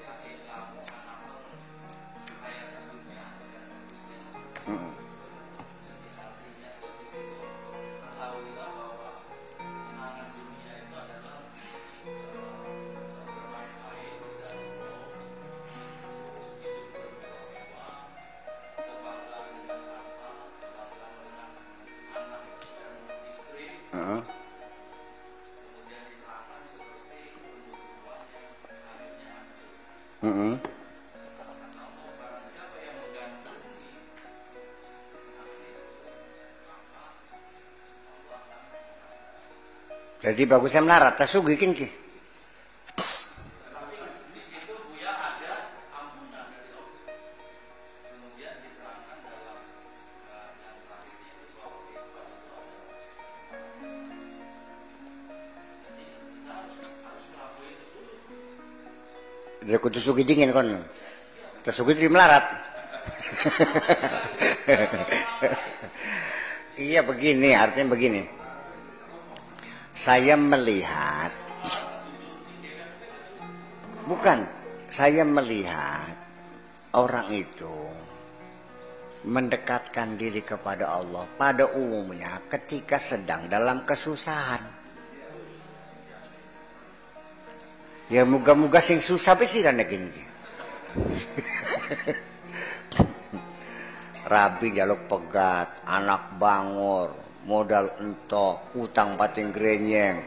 Jadi bagusnya melarat, tasugi kinki. Dia kudu sugi dingin kon. Tasugi di melarat. Iya begini, artinya begini. Saya melihat, saya melihat orang itu mendekatkan diri kepada Allah pada umumnya ketika sedang dalam kesusahan. Ya moga-moga sing susah besi dan gini. Rabi jaluk pegat, anak bangor, modal entok, utang pating grenyeng,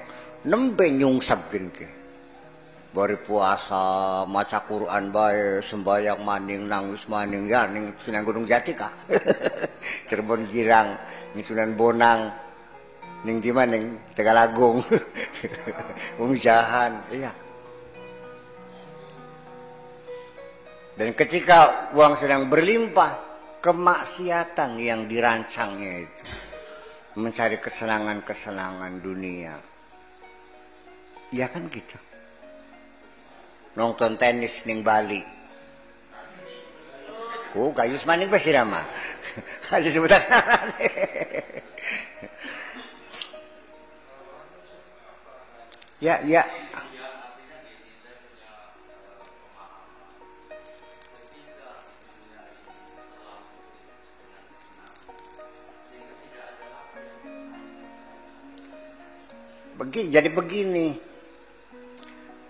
nembe nyungsap gini. Bari puasa, maca Quran bae, sembayang maning, nangis maning, ya ning Sunan Gunung Jati kah? Cirebon Girang, ning Sunan Bonang, ning di mana ning Tegalagung, Wong Jahan, iya. Dan ketika uang sedang berlimpah, kemaksiatan yang dirancangnya itu mencari kesenangan-kesenangan dunia. Ya kan gitu. Nonton tenis ning Bali. Ku kayus maning pasti ramah. Ada sebutan. Ya. Jadi begini,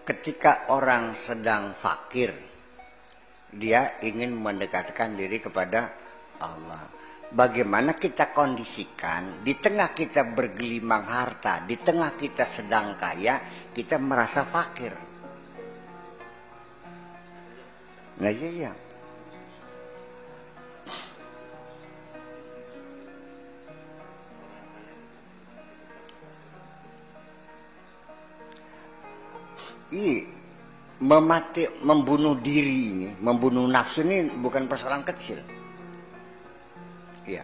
ketika orang sedang fakir, dia ingin mendekatkan diri kepada Allah. Bagaimana kita kondisikan, di tengah kita bergelimang harta, di tengah kita sedang kaya, kita merasa fakir. Nah iya. Membunuh diri ini, membunuh nafsu ini bukan persoalan kecil. Iya.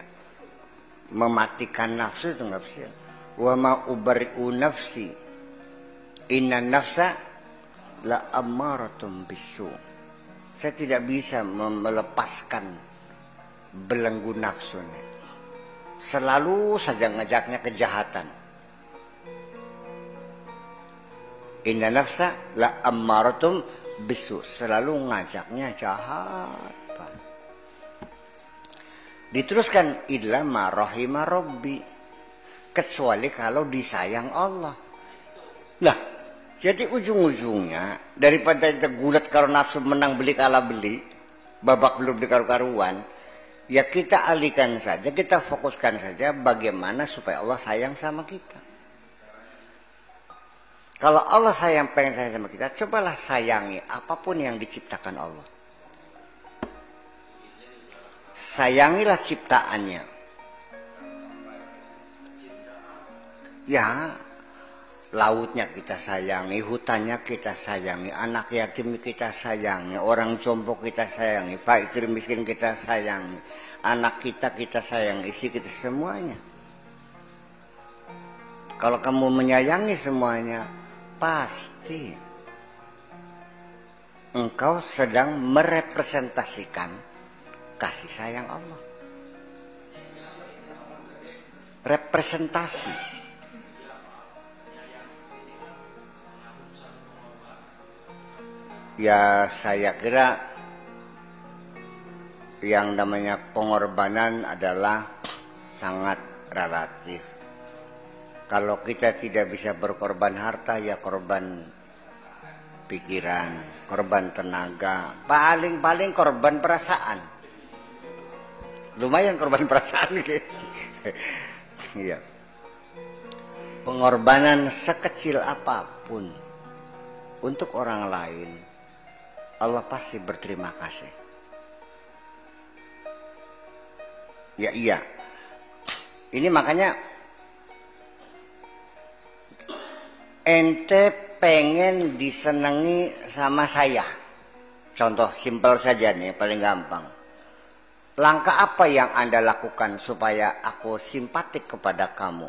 mematikan nafsu itu nggak bisa. Wa ma ubari'u nafsi inna nafsa la ammaratum bisu. Saya tidak bisa melepaskan belenggu nafsu ini. Selalu saja ngajaknya kejahatan. Inna nafsa la ammaratum bisu. Selalu ngajaknya jahat. Diteruskan illa ma rahima rabbi. Kecuali kalau disayang Allah. Lah, jadi ujung-ujungnya daripada kita gulat karo nafsu menang beli kalah beli, babak belum dikaru-karuan, ya kita alihkan saja, kita fokuskan saja bagaimana supaya Allah sayang sama kita. Kalau Allah pengen sayang sama kita, cobalah sayangi apapun yang diciptakan Allah. Sayangilah ciptaannya. Ya, lautnya kita sayangi, hutannya kita sayangi, anak yatim kita sayangi, orang jompo kita sayangi, fakir miskin kita sayangi, anak kita sayangi, istri kita, semuanya. Kalau kamu menyayangi semuanya, pasti engkau sedang merepresentasikan kasih sayang Allah. Representasi. Ya, saya kira yang namanya pengorbanan adalah sangat relatif. Kalau kita tidak bisa berkorban harta, ya korban pikiran, korban tenaga, paling-paling korban perasaan. Lumayan korban perasaan gitu. Iya. Pengorbanan sekecil apapun untuk orang lain, Allah pasti berterima kasih. Ya iya. Ini makanya ente pengen disenangi sama saya. Contoh simpel saja nih, paling gampang. Langkah apa yang Anda lakukan supaya aku simpatik kepada kamu?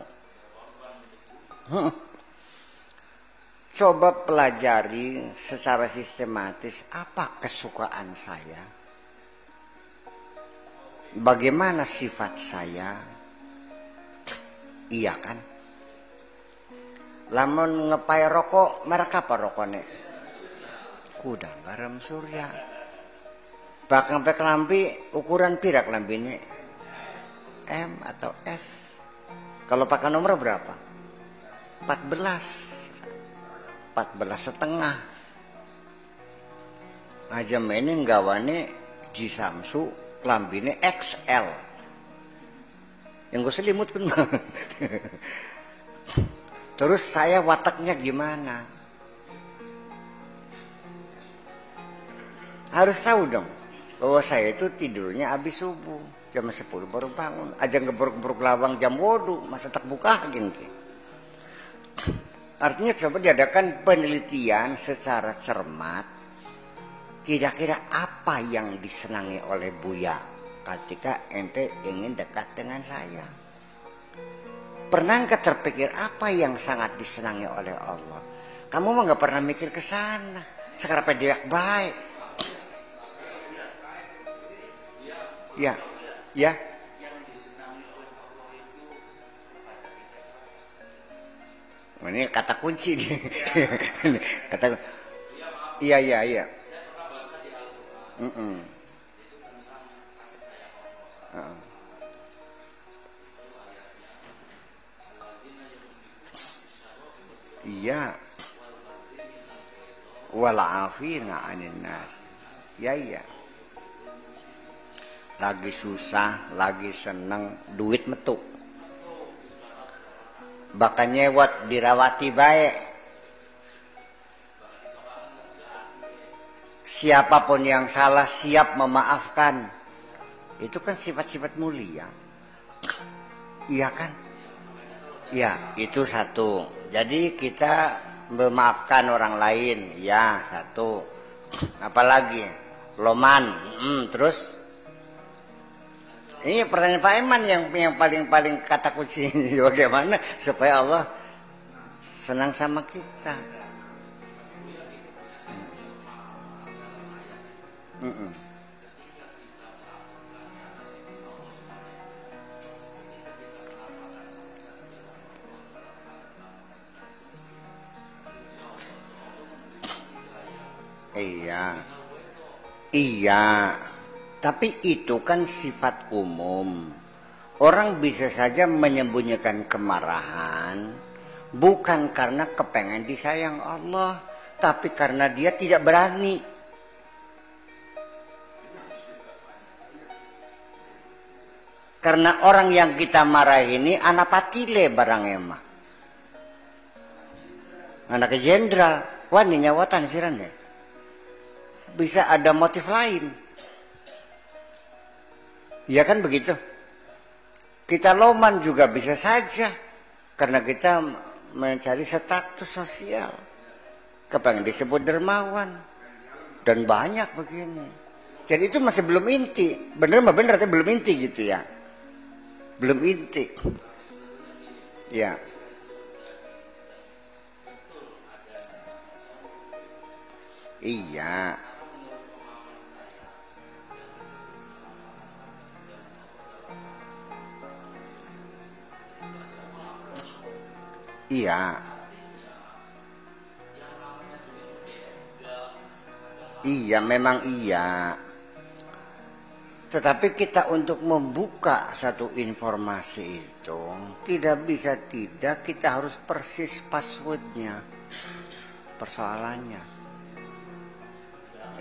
Coba pelajari secara sistematis apa kesukaan saya. Bagaimana sifat saya? Iya kan? Lamun ngepai rokok, merek apa rokoknya? Kuda garam surya. Bahkan sampai kelambi, ukuran pira kelambi ini? M atau S? Kalau pakai nomor berapa? 14 setengah. Aja ini nggawane Ji Samsu kelambi ini XL. Yang gue selimut kan. Terus saya wataknya gimana? Harus tahu dong bahwa saya itu tidurnya habis subuh jam 10 baru bangun, aja ngebruk-bruk lawang jam 8 masa tak buka gini. Artinya coba diadakan penelitian secara cermat, kira-kira apa yang disenangi oleh Buya ketika ente ingin dekat dengan saya. Pernahkah terpikir apa yang sangat disenangi oleh Allah? Kamu mah nggak pernah mikir ke sana. Sekarang pediak baik. Ya, ya. Ini kata kunci nih. Kata, iya. Saya pernah baca di Al-Quran. Itu tentang kasih sayang Allah. Iya. Wala'afina 'anil nas. Ya. Lagi susah, lagi seneng, duit metu. Bahkan nyewot dirawati baik. Siapapun yang salah siap memaafkan. Itu kan sifat-sifat mulia. Iya kan? Ya, itu satu. Jadi kita memaafkan orang lain. Ya, satu. Apalagi? Loman. Terus? Ini pertanyaan Pak Eman yang paling kata kunci. Bagaimana supaya Allah senang sama kita? Iya, iya. Tapi itu kan sifat umum. Orang bisa saja menyembunyikan kemarahan bukan karena kepengen disayang Allah, tapi karena dia tidak berani. Karena orang yang kita marah ini anak patile barang emah. Anak jenderal, wani nyawatan sirane. Bisa ada motif lain. Ya kan begitu. Kita loman juga bisa saja. Karena kita mencari status sosial. Kepengen disebut dermawan. Dan banyak begini. Jadi itu masih belum inti. Bener mah bener, tapi belum inti gitu ya. Belum inti. Ya. Iya. Iya. Iya, memang iya. Tetapi kita untuk membuka satu informasi itu tidak bisa tidak, kita harus persis passwordnya. Persoalannya.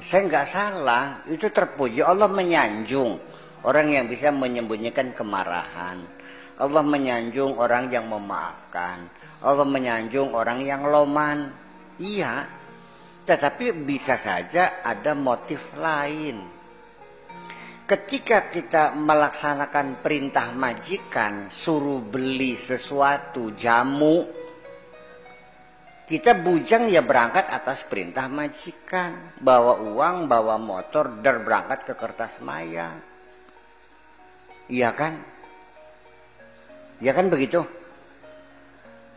Saya nggak salah, itu terpuji. Allah menyanjung orang yang bisa menyembunyikan kemarahan. Allah menyanjung orang yang memaafkan. Allah menyanjung orang yang loman. Iya, tetapi bisa saja ada motif lain. Ketika kita melaksanakan perintah majikan, suruh beli sesuatu, jamu, kita bujang ya berangkat atas perintah majikan. Bawa uang, bawa motor, dan berangkat ke Kertasmaya. Iya kan? Iya kan begitu?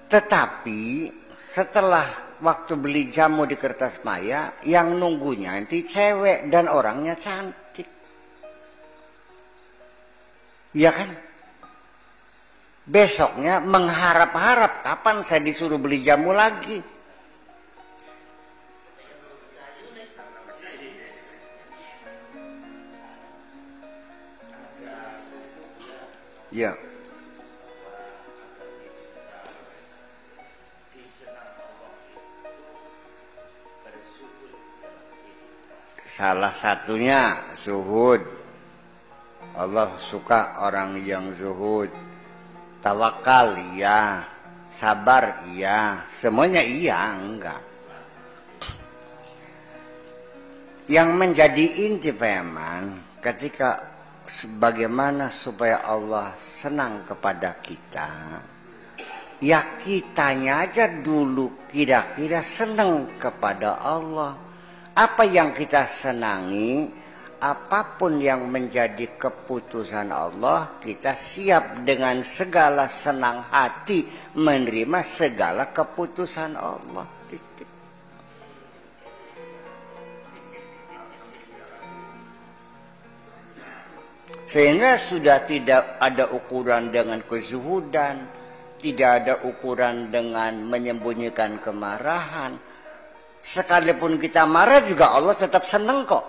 Tetapi setelah waktu beli jamu di Kertasmaya, yang nunggunya nanti cewek dan orangnya cantik. Iya kan? Besoknya mengharap-harap kapan saya disuruh beli jamu lagi. Ya. Salah satunya zuhud. Allah suka orang yang zuhud. Tawakal iya, sabar iya, semuanya iya, enggak. Yang menjadi inti Payaman ketika bagaimana supaya Allah senang kepada kita, ya kitanya aja dulu kira-kira senang kepada Allah. Apa yang kita senangi, apapun yang menjadi keputusan Allah, kita siap dengan segala senang hati menerima segala keputusan Allah. Titik. Sehingga sudah tidak ada ukuran dengan kezuhudan, tidak ada ukuran dengan menyembunyikan kemarahan. Sekalipun kita marah juga Allah tetap senang kok.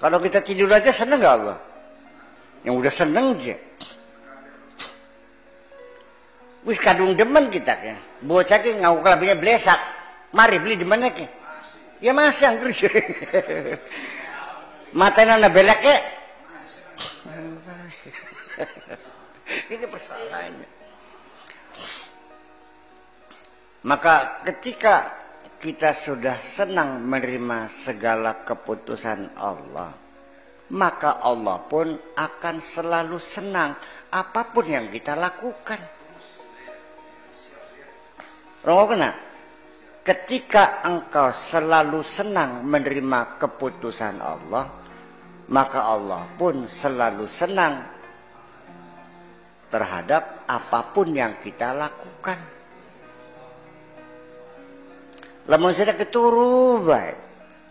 Kalau kita tidur aja seneng gak Allah? Yang udah seneng aja. Wis kadung demen kita kan. Bocah ki ngaku kelabinya blesak. Mari beli di mana ki? Ya masih yang terus. Matanya na belek ke? Ini persoalannya. Maka ketika kita sudah senang menerima segala keputusan Allah, maka Allah pun akan selalu senang apapun yang kita lakukan. Rongokna, ketika engkau selalu senang menerima keputusan Allah, maka Allah pun selalu senang terhadap apapun yang kita lakukan. Lamun sudah keturu baik,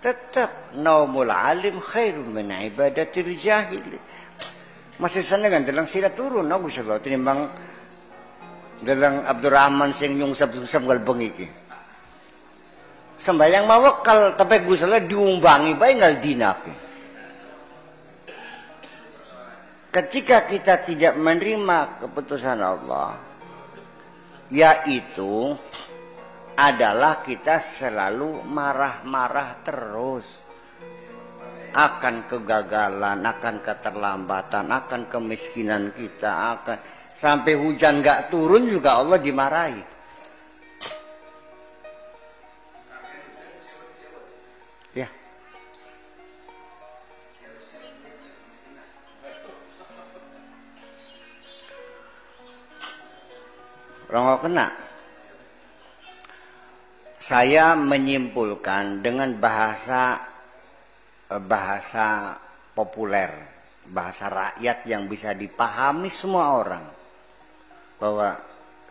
tetap naumul alim khairun min ibadatil jahil. Masih sana kan dalam sila turun no Gusti Allah tinimbang dalam Abdurrahman sing nyungsap-nyungsap galbeng iki. Sembayang mawakal tapi Gusti Allah diumbangi bae ngal dinake. Ketika kita tidak menerima keputusan Allah, yaitu adalah kita selalu marah-marah terus akan kegagalan, akan keterlambatan, akan kemiskinan kita, akan sampai hujan gak turun juga Allah dimarahi. Ya. Rongo kena. Saya menyimpulkan dengan bahasa populer, bahasa rakyat yang bisa dipahami semua orang, bahwa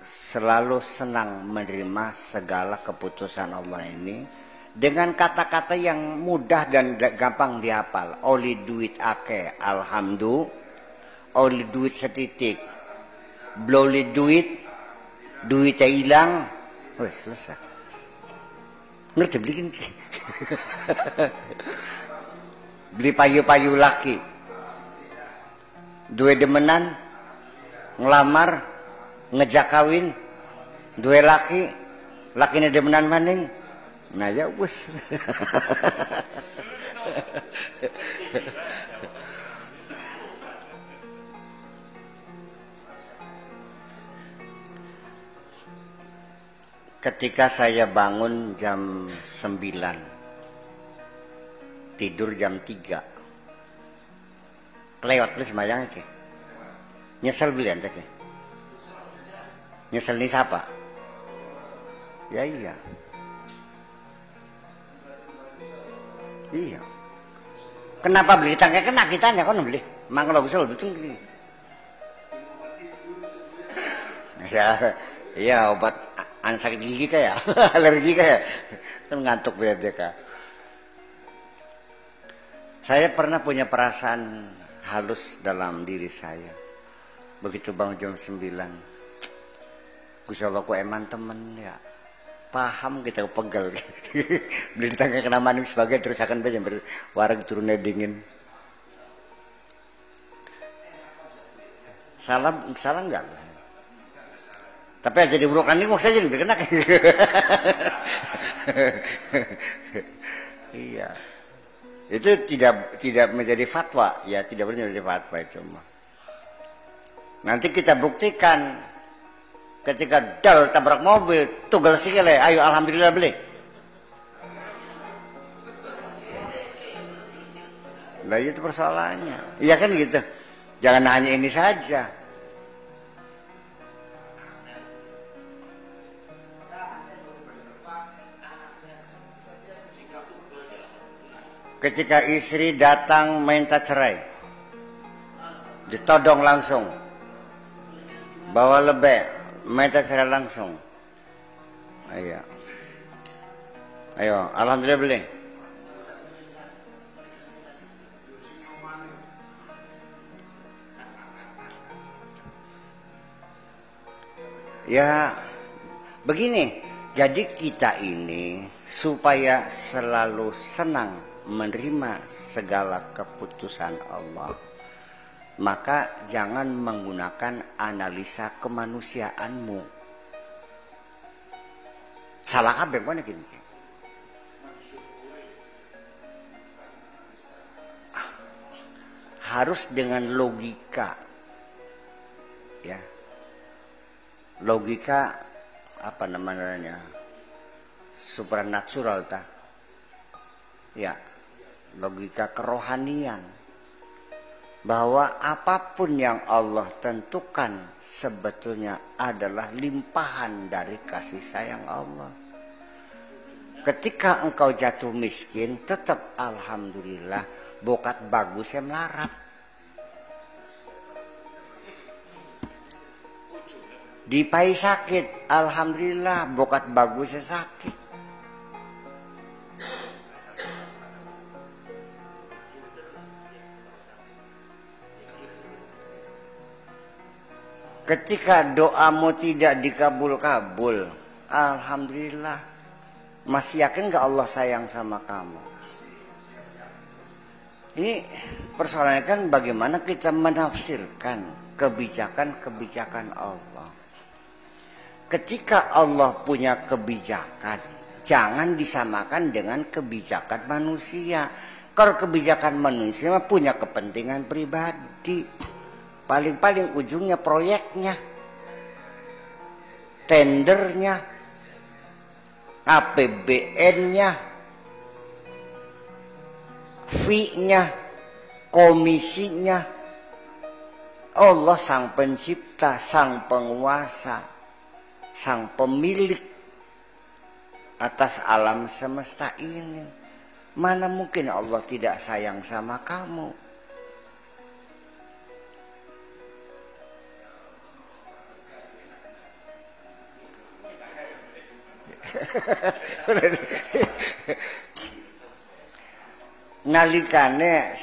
selalu senang menerima segala keputusan Allah ini dengan kata-kata yang mudah dan gampang dihafal. Oli duit ake, alhamdulillah. Oli duit setitik, bloli duitnya hilang, wes selesai. Ngerti bikin beli payu-payu laki, dua demenan, ngelamar, ngejak kawin, dua laki, lakinya demenan maning, nah ya bos. Ketika saya bangun jam 9, tidur jam 3, lewat beli sembahyang ke, nyesel beli ente ke, nyesel nih siapa? Ya iya, iya. Kenapa beli tangkai kena kitanya kan beli, mangkal bisa lebih tinggi. Ya, iya obat sakit gigi kayak alergi kayak kan ngantuk berarti kak. Saya pernah punya perasaan halus dalam diri saya. Begitu bangun jam 9, Gusti Allah ku eman temen ya. Paham kita pegel. Beli tangga kena maning sebagai terus akan baca berwarag turunnya dingin. Salah enggak? Tapi jadi burukan ini mau saja lebih kena. Iya. Itu tidak menjadi fatwa, ya tidak menjadi fatwa itu mah. Nanti kita buktikan ketika dal tabrak mobil, tugel sikile, ayo alhamdulillah beli. Lah itu persoalannya. Iya kan gitu. Jangan hanya ini saja. Ketika istri datang minta cerai, ditodong langsung, bawa lebih, minta cerai langsung. Ayo, alhamdulillah beli. Ya, begini. Jadi kita ini supaya selalu senang menerima segala keputusan Allah, maka jangan menggunakan analisa kemanusiaanmu. Salah kabeh mana gini? Harus dengan logika, ya. Logika apa namanya? Supranatural ta? Ya. Logika kerohanian, bahwa apapun yang Allah tentukan sebetulnya adalah limpahan dari kasih sayang Allah. Ketika engkau jatuh miskin, tetap alhamdulillah, bokat bagusnya melarat. Dipai sakit, alhamdulillah bokat bagusnya sakit. Ketika doamu tidak dikabul-kabul, alhamdulillah, masih yakin gak Allah sayang sama kamu? Ini persoalannya kan bagaimana kita menafsirkan kebijakan-kebijakan Allah. Ketika Allah punya kebijakan, jangan disamakan dengan kebijakan manusia. Kalau kebijakan manusia punya kepentingan pribadi. Paling-paling ujungnya proyeknya, tendernya, APBN-nya, fee-nya, komisinya. Allah sang pencipta, sang penguasa, sang pemilik atas alam semesta ini. Mana mungkin Allah tidak sayang sama kamu? Nalikane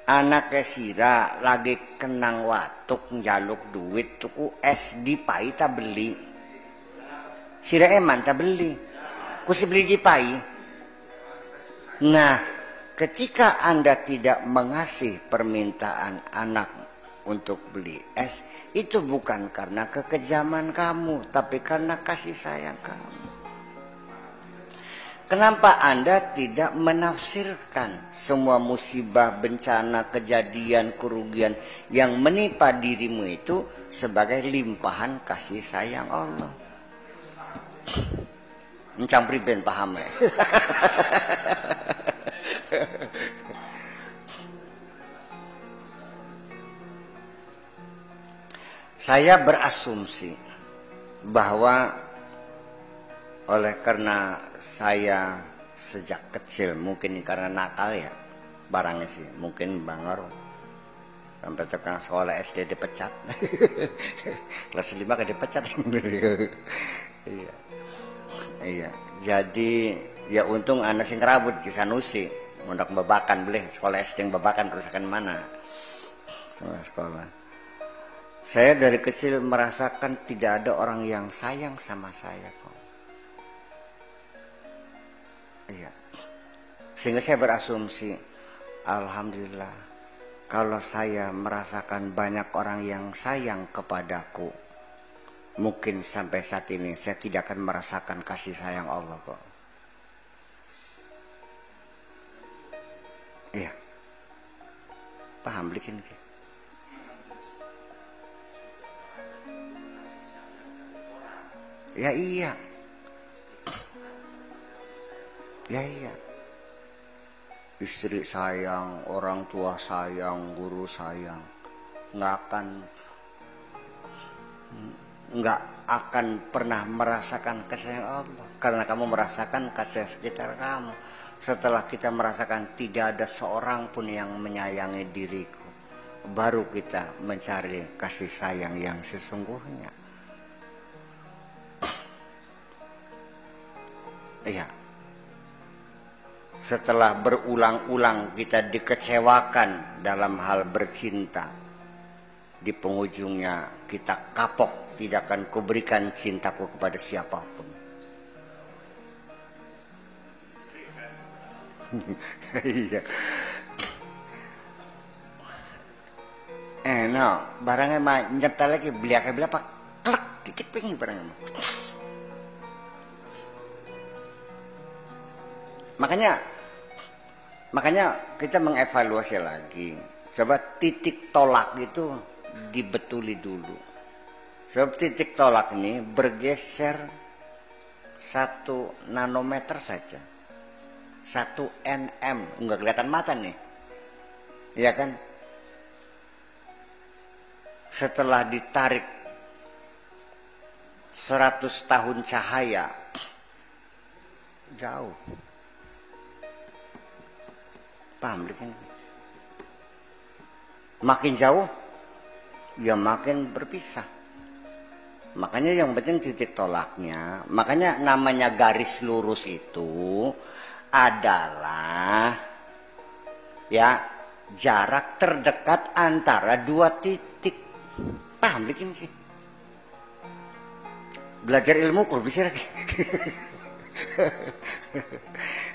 anake sira lagi kenang watuk njaluk duit tuku es dipai ta beli. Sira eman ta beli. Kusi beli dipai. Nah, ketika Anda tidak mengasih permintaan anak untuk beli es, itu bukan karena kekejaman kamu, tapi karena kasih sayang kamu. Kenapa Anda tidak menafsirkan semua musibah, bencana, kejadian, kerugian yang menimpa dirimu itu sebagai limpahan kasih sayang Allah? Mencang priben paham ya? Saya berasumsi bahwa oleh karena saya sejak kecil, mungkin karena nakal ya barangnya sih, mungkin bangor sampai tukang sekolah SD dipecat. Kelas 5 kan dipecat. Iya. Iya. Jadi ya untung anak sing rabut ki Sanusi, ngondak babakan boleh sekolah SD yang babakan kerusakan mana? Sekolah. Saya dari kecil merasakan tidak ada orang yang sayang sama saya kok. Iya. Sehingga saya berasumsi, alhamdulillah, kalau saya merasakan banyak orang yang sayang kepadaku, mungkin sampai saat ini saya tidak akan merasakan kasih sayang Allah kok. Iya. Paham bikin ke? Ya iya. Ya iya. Istri sayang, orang tua sayang, guru sayang. Nggak akan pernah merasakan kasih Allah. Karena kamu merasakan kasih sekitar kamu. Setelah kita merasakan tidak ada seorang pun yang menyayangi diriku, baru kita mencari kasih sayang yang sesungguhnya. Iya. Setelah berulang-ulang kita dikecewakan dalam hal bercinta, di penghujungnya kita kapok, tidak akan kuberikan cintaku kepada siapapun. Iya. No, barangnya mah nyetel lagi beli apa? Klek, dikit pengen barangnya mah. Makanya kita mengevaluasi lagi. Coba titik tolak itu dibetuli dulu. Sebab titik tolak ini bergeser 1 nanometer saja. 1 nm. Enggak kelihatan mata nih. Iya kan? Setelah ditarik 100 tahun cahaya, jauh. Paham? Makin jauh, ya makin berpisah. Makanya yang penting titik tolaknya. Makanya namanya garis lurus itu adalah ya jarak terdekat antara dua titik. Paham bikin sih? Belajar ilmu kok bisa lagi.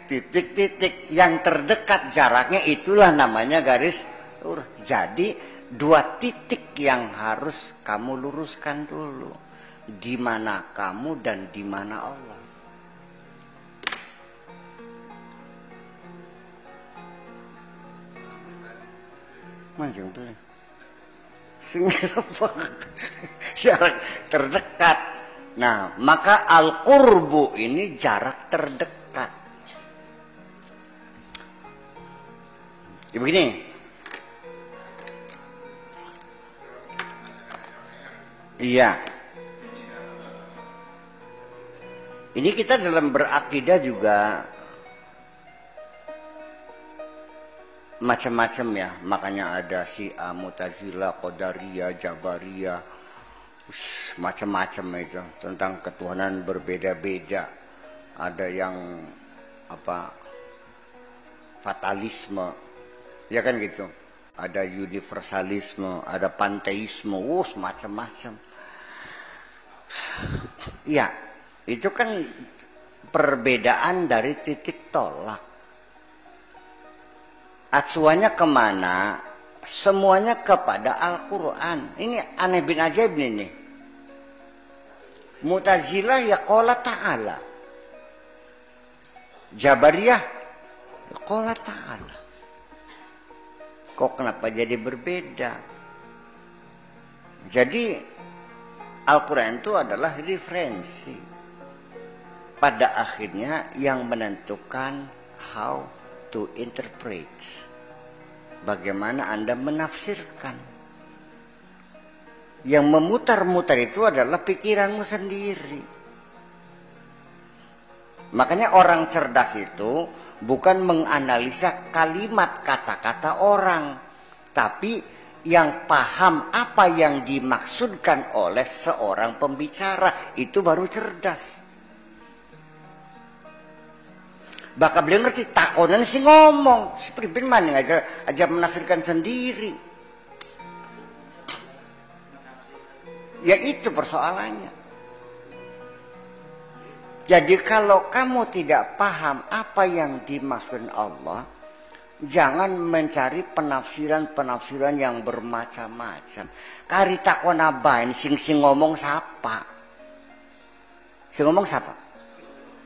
Titik-titik yang terdekat jaraknya itulah namanya garis lurus. Jadi dua titik yang harus kamu luruskan dulu. Di mana kamu dan di mana Allah. Manjung tuh. Jarak terdekat. Nah, maka al-qurbu ini jarak terdekat. Ya begini. Iya. Ini kita dalam berakidah juga macam-macam ya. Makanya ada Syiah, Mu'tazilah, Qadariyah, Jabariyah, macam-macam itu tentang ketuhanan berbeda-beda. Ada yang apa fatalisme, ya kan gitu. Ada universalisme, ada panteisme, macam-macam. Ya. Itu kan perbedaan dari titik tolak. Acuannya kemana? Semuanya kepada Al-Quran. Ini aneh bin ajaib ini. Mu'tazilah ya qala ta'ala. Jabariyah ya qala ta'ala. Kok kenapa jadi berbeda? Jadi Al-Quran itu adalah referensi. Pada akhirnya yang menentukan how to interpret. Bagaimana Anda menafsirkan. Yang memutar-mutar itu adalah pikiranmu sendiri. Makanya orang cerdas itu bukan menganalisa kalimat kata-kata orang. Tapi yang paham apa yang dimaksudkan oleh seorang pembicara. Itu baru cerdas. Bakal beliau ngerti takonan sih ngomong. Si priben mana aja menafsirkan sendiri. Ya itu persoalannya. Jadi kalau kamu tidak paham apa yang dimaksudkan Allah, jangan mencari penafsiran-penafsiran yang bermacam-macam. Kari takon abain sing ngomong siapa? Sing ngomong siapa?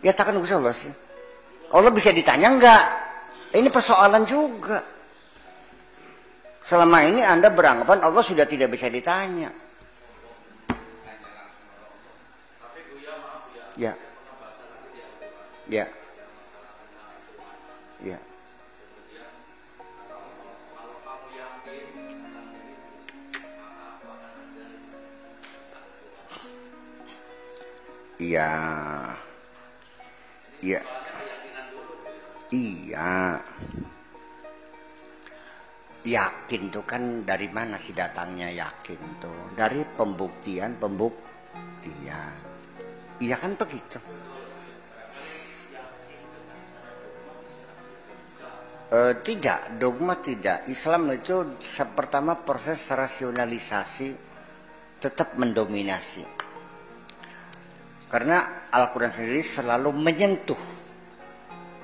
Ya takkan Gusti Allah sih. Allah bisa ditanya enggak? Ini persoalan juga. Selama ini Anda beranggapan Allah sudah tidak bisa ditanya. Ya. Ya. Ya. Iya. Iya. Iya. Yakin tuh kan dari mana sih datangnya yakin tuh? Dari pembuktian. Iya kan begitu. Tidak, dogma tidak. Islam itu pertama proses rasionalisasi tetap mendominasi. Karena Al-Quran sendiri selalu menyentuh.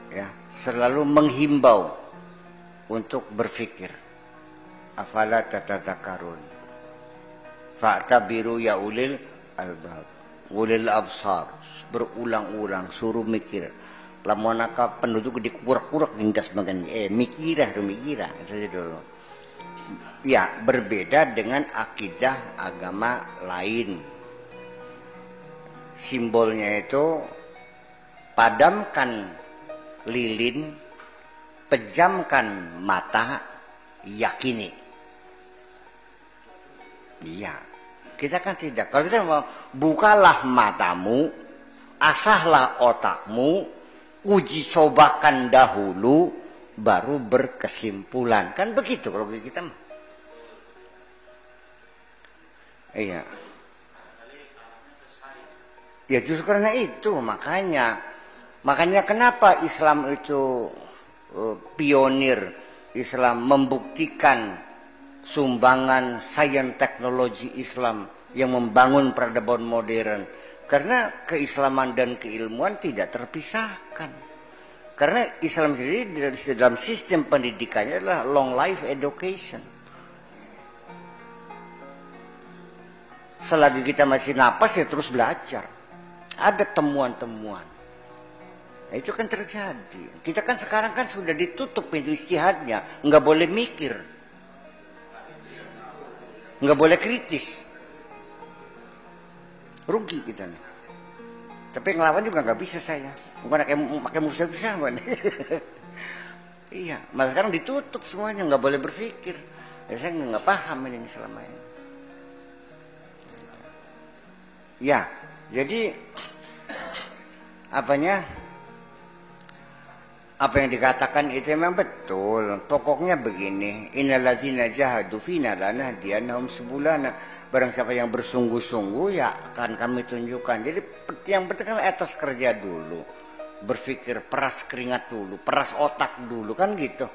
Ya, selalu menghimbau untuk berpikir. Afala tatadzakarun. Fa'tabiru ya ulil albab. Ulil absar. Berulang-ulang suruh mikir. Lamonaka penduduk dikurak-kurak lintas makan. Mikirah saja dulu. Ya, berbeda dengan akidah agama lain. Simbolnya itu padamkan lilin, pejamkan mata, yakini. Iya, kita kan tidak. Kalau kita mau bukalah matamu, asahlah otakmu, uji cobakan dahulu, baru berkesimpulan. Kan begitu kalau kita mah. Iya. Ya justru karena itu makanya kenapa Islam itu pionir, Islam membuktikan sumbangan sains teknologi Islam yang membangun peradaban modern. Karena keislaman dan keilmuan tidak terpisahkan. Karena Islam sendiri dalam sistem pendidikannya adalah long life education. Selagi kita masih napas ya terus belajar. Ada temuan-temuan. Nah, itu kan terjadi. Kita kan sekarang kan sudah ditutup pintu istihadnya. Nggak boleh mikir. Nggak boleh kritis. Rugi kita nih. Tapi ngelawan juga nggak bisa saya. Bukan pakai musuh bisa. Iya. Malah sekarang ditutup semuanya. Nggak boleh berpikir. Ya, saya nggak paham ini selama ini. Ya. Jadi apa yang dikatakan itu memang betul. Pokoknya begini, innalladzina jahadu fina lanahdiyannahum subulana. Barang siapa yang bersungguh-sungguh ya akan kami tunjukkan. Jadi yang penting kan etos kerja dulu. Berpikir, peras keringat dulu, peras otak dulu kan gitu.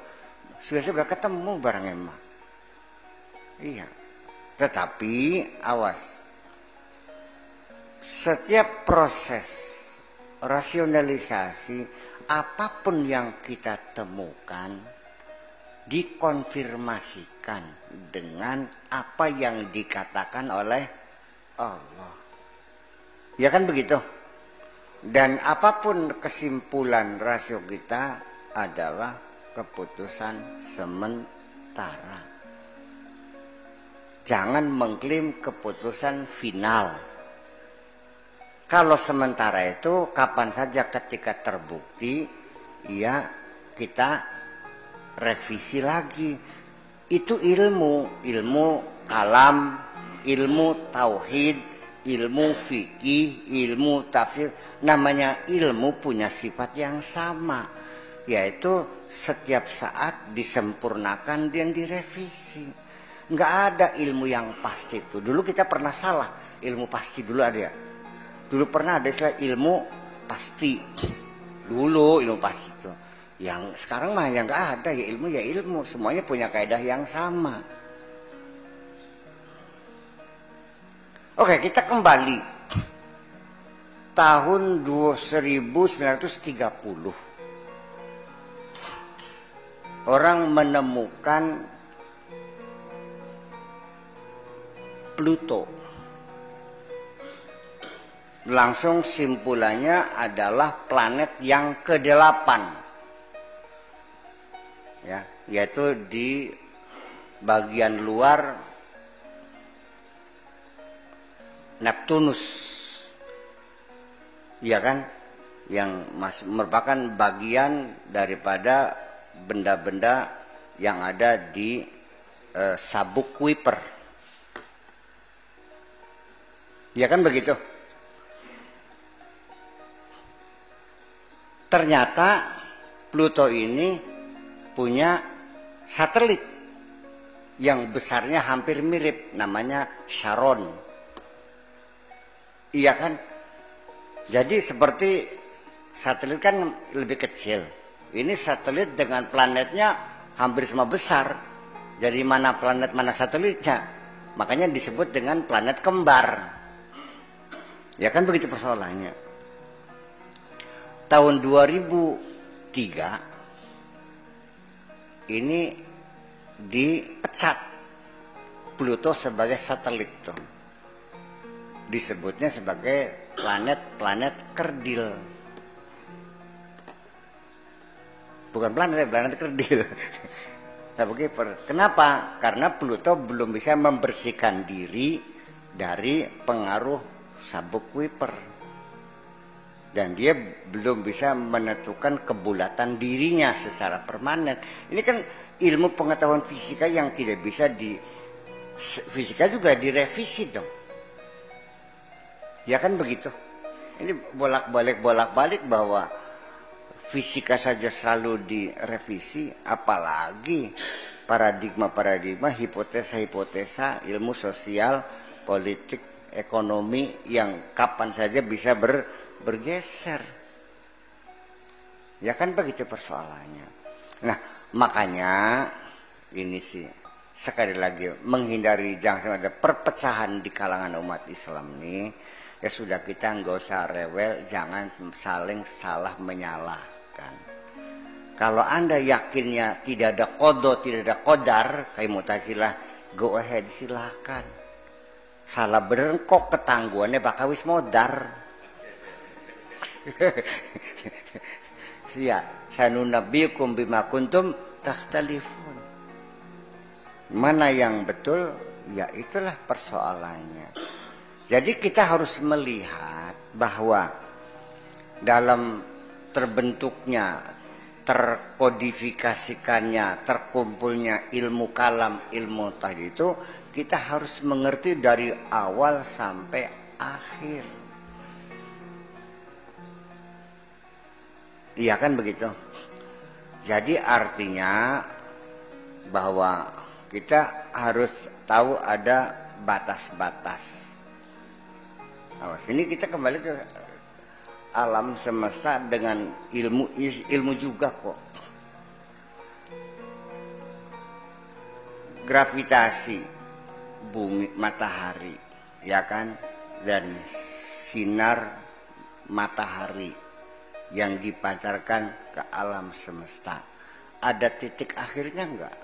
Sudah ketemu barang emang. Iya. Tetapi awas. Setiap proses rasionalisasi, apapun yang kita temukan, dikonfirmasikan dengan apa yang dikatakan oleh Allah. Ya kan begitu? Dan apapun kesimpulan rasio kita adalah keputusan sementara. Jangan mengklaim keputusan final. Kalau sementara itu kapan saja ketika terbukti, ya kita revisi lagi. Itu ilmu kalam, ilmu tauhid, ilmu fikih, ilmu tafsir. Namanya ilmu punya sifat yang sama, yaitu setiap saat disempurnakan dan direvisi. Nggak ada ilmu yang pasti itu. Dulu kita pernah salah, ilmu pasti dulu ada ya. Dulu pernah ada istilah ilmu pasti. Dulu ilmu pasti itu. Yang sekarang mah yang nggak ada ya ilmu. Semuanya punya kaidah yang sama. Oke, kita kembali. Tahun 1930. Orang menemukan Pluto. Langsung simpulannya adalah planet yang ke-8. Ya, yaitu di bagian luar Neptunus. Ya kan? Yang merupakan bagian daripada benda-benda yang ada di sabuk Kuiper. Ya kan begitu? Ternyata Pluto ini punya satelit yang besarnya hampir mirip, namanya Charon. Iya kan? Jadi seperti satelit kan lebih kecil. Ini satelit dengan planetnya hampir sama besar. Jadi mana planet mana satelitnya. Makanya disebut dengan planet kembar. Ya kan begitu persoalannya. Tahun 2003 ini dipecat Pluto sebagai satelit tuh. Disebutnya sebagai planet kerdil. Bukan planet kerdil. Sabuk Kuiper. Kenapa? Karena Pluto belum bisa membersihkan diri dari pengaruh sabuk Kuiper. Dan dia belum bisa menentukan kebulatan dirinya secara permanen. Ini kan ilmu pengetahuan fisika yang tidak bisa fisika juga direvisi dong. Ya kan begitu. Ini bolak-balik bahwa fisika saja selalu direvisi, apalagi paradigma-paradigma, hipotesa-hipotesa, ilmu sosial, politik, ekonomi yang kapan saja bisa bergeser. Ya kan begitu persoalannya. Nah, makanya ini sih sekali lagi menghindari jangan sampai ada perpecahan di kalangan umat Islam nih. Ya sudah, kita nggak usah rewel, jangan saling salah menyalahkan. Kalau Anda yakinnya tidak ada qada, tidak ada qadar, kayak Mu'tazilah, go ahead, silahkan. Salah bener kok ketangguhannya bakal wis modar. Ya, sanunabbiukum bima kuntum takhtalifun. Mana yang betul, ya itulah persoalannya. Jadi kita harus melihat bahwa dalam terbentuknya, terkodifikasikannya, terkumpulnya ilmu kalam, ilmu tadi itu, kita harus mengerti dari awal sampai akhir. Iya kan begitu? Jadi artinya bahwa kita harus tahu ada batas-batas. Sini kita kembali ke alam semesta dengan ilmu juga kok. Gravitasi bumi matahari, ya kan, dan sinar matahari yang dipancarkan ke alam semesta, ada titik akhirnya enggak?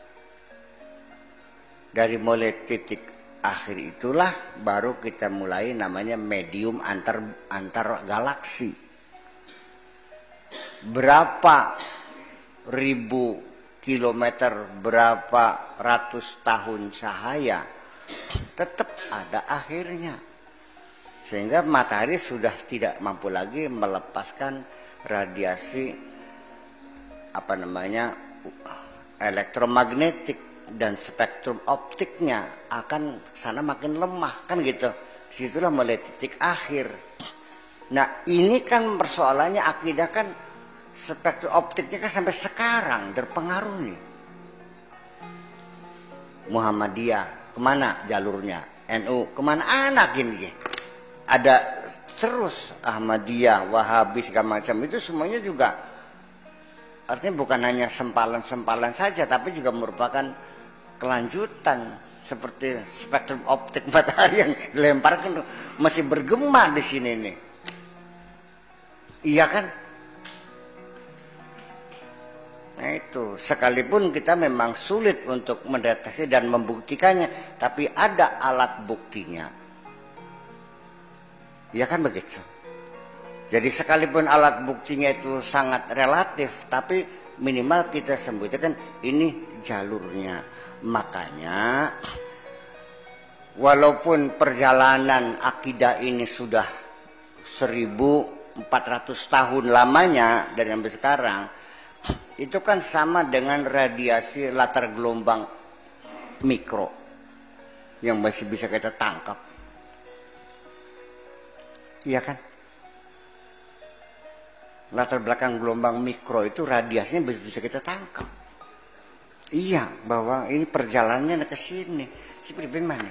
Dari mulai titik akhir itulah baru kita mulai namanya medium antar galaksi. Berapa ribu kilometer, berapa ratus tahun cahaya, tetap ada akhirnya. Sehingga matahari sudah tidak mampu lagi melepaskan radiasi elektromagnetik, dan spektrum optiknya akan sana makin lemah, kan gitu. Situlah mulai titik akhir. Nah, ini kan persoalannya akidah kan, spektrum optiknya kan sampai sekarang terpengaruh nih. Muhammadiyah kemana jalurnya, NU kemana, anak gini. Ada terus Ahmadiyah, Wahabi segala macam, itu semuanya juga artinya bukan hanya sempalan-sempalan saja, tapi juga merupakan kelanjutan. Seperti spektrum optik matahari yang dilemparkan masih bergema di sini nih. Iya kan? Nah itu, sekalipun kita memang sulit untuk mendeteksi dan membuktikannya, tapi ada alat buktinya. Iya kan begitu? Jadi sekalipun alat buktinya itu sangat relatif, tapi minimal kita sebutkan ini jalurnya. Makanya walaupun perjalanan akidah ini sudah 1400 tahun lamanya dari sampai sekarang, itu kan sama dengan radiasi latar gelombang mikro yang masih bisa kita tangkap. Iya kan? Latar belakang gelombang mikro itu radiasinya bisa kita tangkap. Iya, bahwa ini perjalanannya ke sini. Si Priben mana?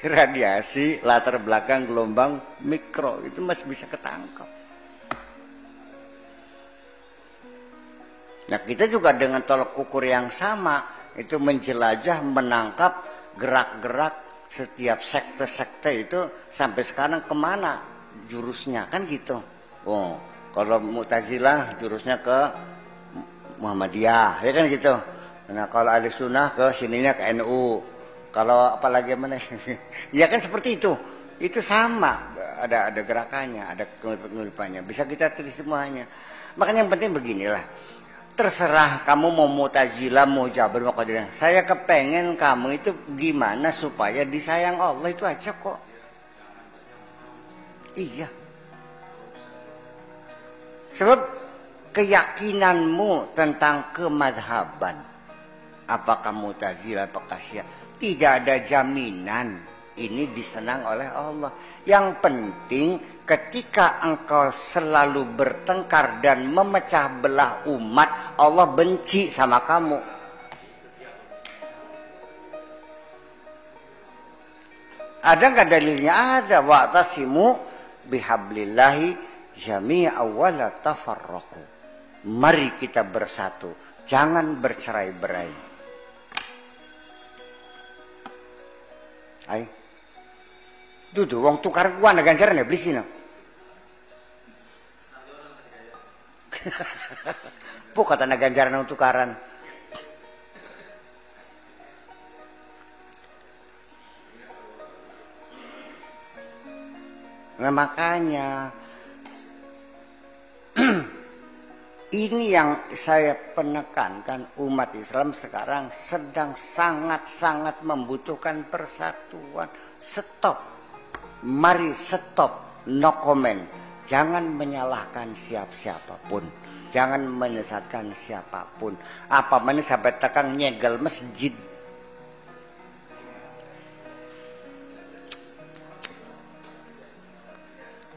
Radiasi latar belakang gelombang mikro itu masih bisa ketangkap. Nah, kita juga dengan tolak ukur yang sama itu menjelajah, menangkap gerak-gerak setiap sekte-sekte itu sampai sekarang kemana jurusnya, kan gitu. Oh, kalau Mu'tazilah jurusnya ke Muhammadiyah, ya kan gitu. Nah, kalau ahli sunnah ke sininya ke NU. Kalau apalagi mana, ya kan seperti itu. Itu sama, ada gerakannya, ada pengelipannya. Bisa kita tulis semuanya. Makanya yang penting beginilah. Terserah kamu mau Mu'tazilah, mau Jabar, mau Qadariyah. Saya kepengen kamu itu gimana supaya disayang Allah, itu aja kok. Iya. Sebab keyakinanmu tentang kemadhaban, apakah Mu'tazilah, apakah Syiah, tidak ada jaminan ini disenang oleh Allah. Yang penting ketika engkau selalu bertengkar dan memecah belah umat, Allah benci sama kamu. Ada nggak dalilnya? Ada. Wa'tasimu bihablillahi jami'a wa la tafarraqu. Mari kita bersatu, jangan bercerai-berai. Ay, duduk wong tukar gua na ganjaran ya beli sini. Po kata na ganjaran ng tukaran. Nah makanya ini yang saya penekankan, umat Islam sekarang sedang sangat-sangat membutuhkan persatuan. Stop. Mari stop. No comment. Jangan menyalahkan siapapun. Jangan menyesatkan siapapun. Apa mana sampai tekan nyegel masjid.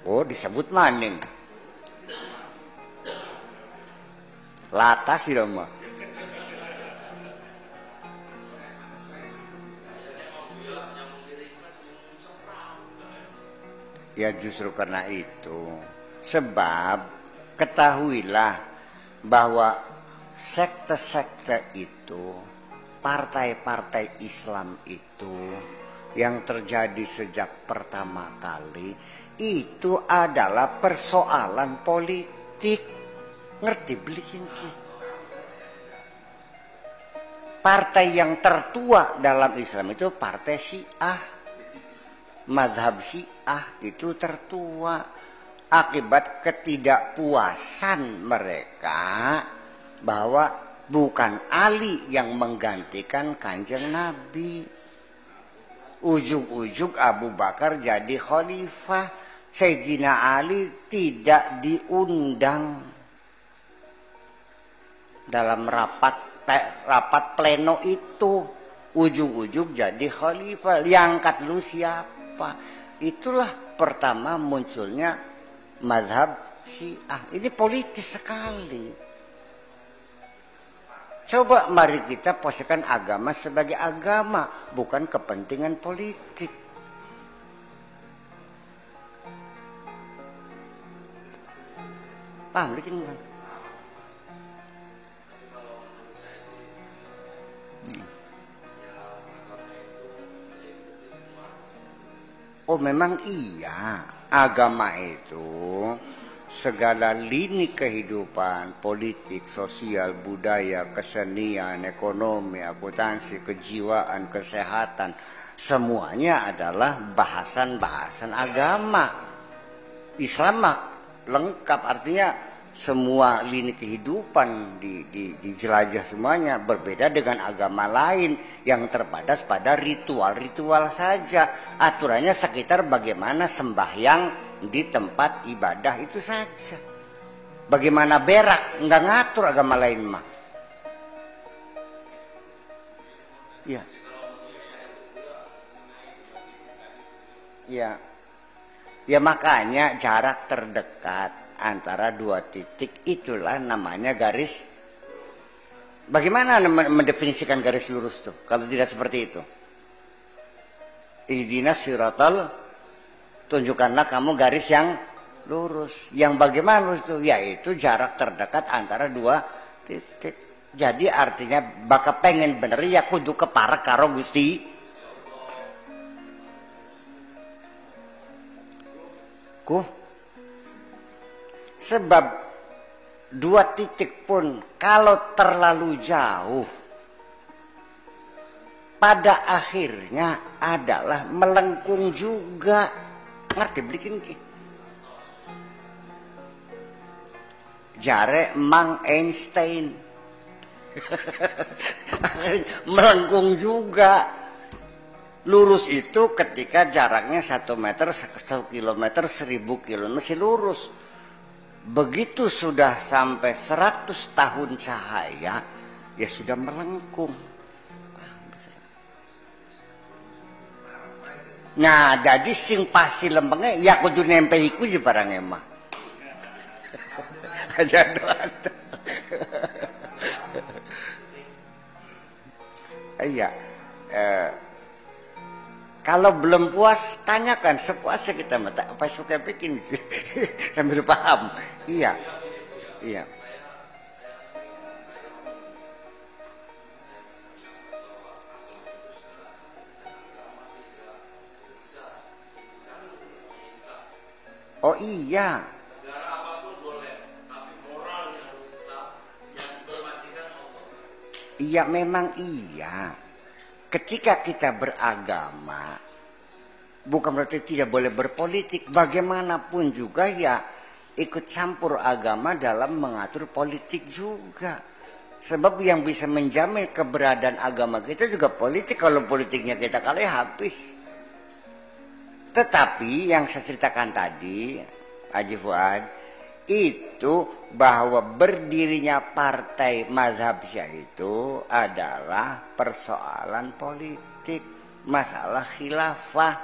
Oh disebut maning. Latas sih dong mah. Ya justru karena itu. Sebab ketahuilah bahwa sekte-sekte itu, partai-partai Islam itu yang terjadi sejak pertama kali itu adalah persoalan politik. Ngerti belikin ki. Partai yang tertua dalam Islam itu partai Syiah. Mazhab Syiah itu tertua akibat ketidakpuasan mereka bahwa bukan Ali yang menggantikan Kanjeng Nabi. Ujug-ujug Abu Bakar jadi khalifah. Sayyidina Ali tidak diundang dalam rapat pleno itu. Ujung-ujung jadi khalifah. Yang angkat lu siapa? Itulah pertama munculnya mazhab Syiah. Ini politis sekali. Coba mari kita posisikan agama sebagai agama, bukan kepentingan politik. Paham bikin kan? Oh memang iya, agama itu segala lini kehidupan, politik, sosial, budaya, kesenian, ekonomi, akuntansi, kejiwaan, kesehatan, semuanya adalah bahasan-bahasan agama. Islam lengkap, artinya semua lini kehidupan dijelajah semuanya. Berbeda dengan agama lain yang terbatas pada ritual-ritual saja. Aturannya sekitar bagaimana sembahyang di tempat ibadah itu saja. Bagaimana berak, nggak ngatur agama lain mah. Ya. Ya. Ya makanya jarak terdekat antara dua titik itulah namanya garis. Bagaimana mendefinisikan garis lurus tuh kalau tidak seperti itu? Ihdinas siratal, tunjukkanlah kamu garis yang lurus. Yang bagaimana lurus itu? Yaitu jarak terdekat antara dua titik. Jadi artinya baka pengen bener ya kudu keparek karo Gusti. Sebab dua titik pun kalau terlalu jauh pada akhirnya adalah melengkung juga. Ngerti bikin ki? Jare Mang Einstein. Melengkung juga. Lurus itu ketika jaraknya 1 meter, 1 kilometer, 1000 kilometer masih lurus. Begitu sudah sampai 100 tahun cahaya, ya sudah melengkung. Nah, jadi sing pasti lempengnya ya kudu nempel iku sih barang emah. Aja ada. Iya. Kalau belum puas, tanyakan sepuasnya kita mata apa suka bikin sambil paham. Iya, iya. Oh iya. Iya memang iya. Ketika kita beragama, bukan berarti tidak boleh berpolitik. Bagaimanapun juga ya ikut campur agama dalam mengatur politik juga. Sebab yang bisa menjamin keberadaan agama kita juga politik. Kalau politiknya kita kalah habis. Tetapi yang saya ceritakan tadi, Haji Fuad, itu bahwa berdirinya partai mazhab Syiah itu adalah persoalan politik, masalah khilafah,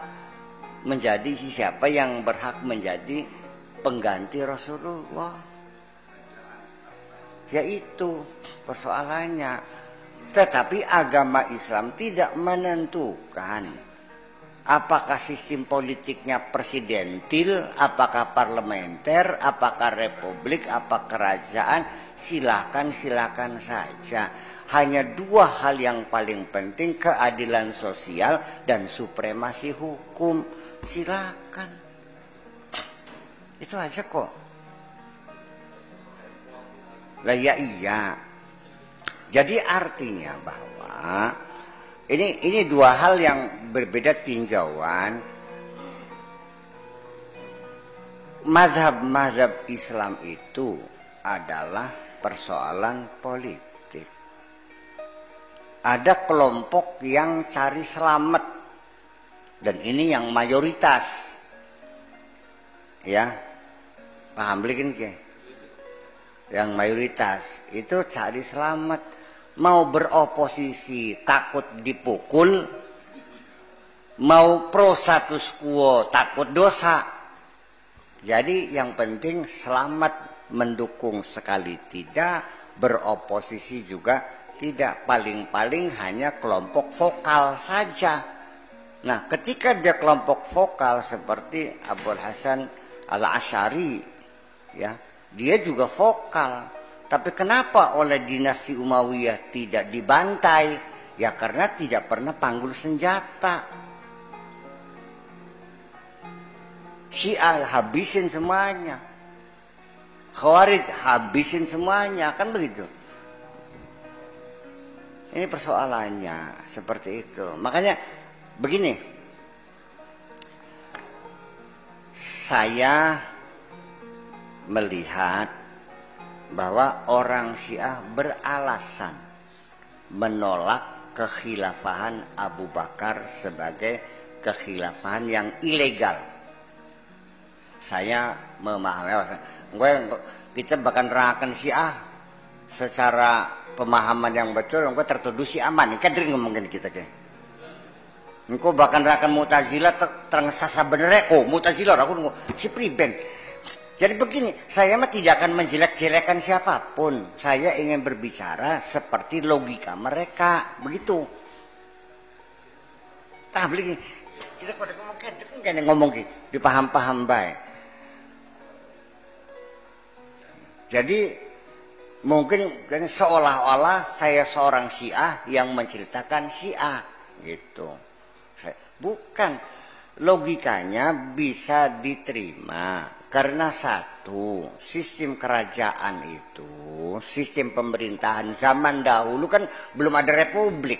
menjadi siapa yang berhak menjadi pengganti Rasulullah. Yaitu persoalannya. Tetapi agama Islam tidak menentukan apakah sistem politiknya presidentil, apakah parlementer, apakah republik, apa kerajaan. Silakan saja. Hanya dua hal yang paling penting, keadilan sosial dan supremasi hukum. Silakan. Itu aja kok. Lah ya iya. Jadi artinya bahwa ini dua hal yang berbeda tinjauan. Mazhab-mazhab Islam itu adalah persoalan politik. Ada kelompok yang cari selamat, dan ini yang mayoritas. Ya, paham bikin ke? Yang mayoritas itu cari selamat. Mau beroposisi takut dipukul, mau pro status quo takut dosa. Jadi yang penting selamat, mendukung sekali tidak, beroposisi juga tidak, paling-paling hanya kelompok vokal saja. Nah, ketika dia kelompok vokal seperti Abul Hasan Al-Asy'ari, ya, dia juga vokal. Tapi kenapa oleh dinasti Umayyah tidak dibantai? Ya karena tidak pernah panggul senjata. Syiah habisin semuanya. Khawarij habisin semuanya. Kan begitu. Ini persoalannya. Seperti itu. Makanya begini. Saya melihat bahwa orang Syiah beralasan menolak kekhilafahan Abu Bakar sebagai kekhilafahan yang ilegal. Saya memahami, kita bahkan nerangkan Syiah secara pemahaman yang betul, engkau tertuduh Syiah aman. Kan sering ngomongin kita kayak. Engkau bahkan nerangkan Mu'tazilah terang sasa bener kok Mu'tazilah aku si priben. Jadi begini, saya mah tidak akan menjelek-jelekan siapapun. Saya ingin berbicara seperti logika mereka, begitu. Tah beli kita pada ngomong kan ngomong gitu, dipaham-paham baik. Jadi mungkin seolah-olah saya seorang Syiah yang menceritakan Syiah, gitu. Bukan, logikanya bisa diterima. Karena satu, sistem kerajaan itu, sistem pemerintahan zaman dahulu kan belum ada republik.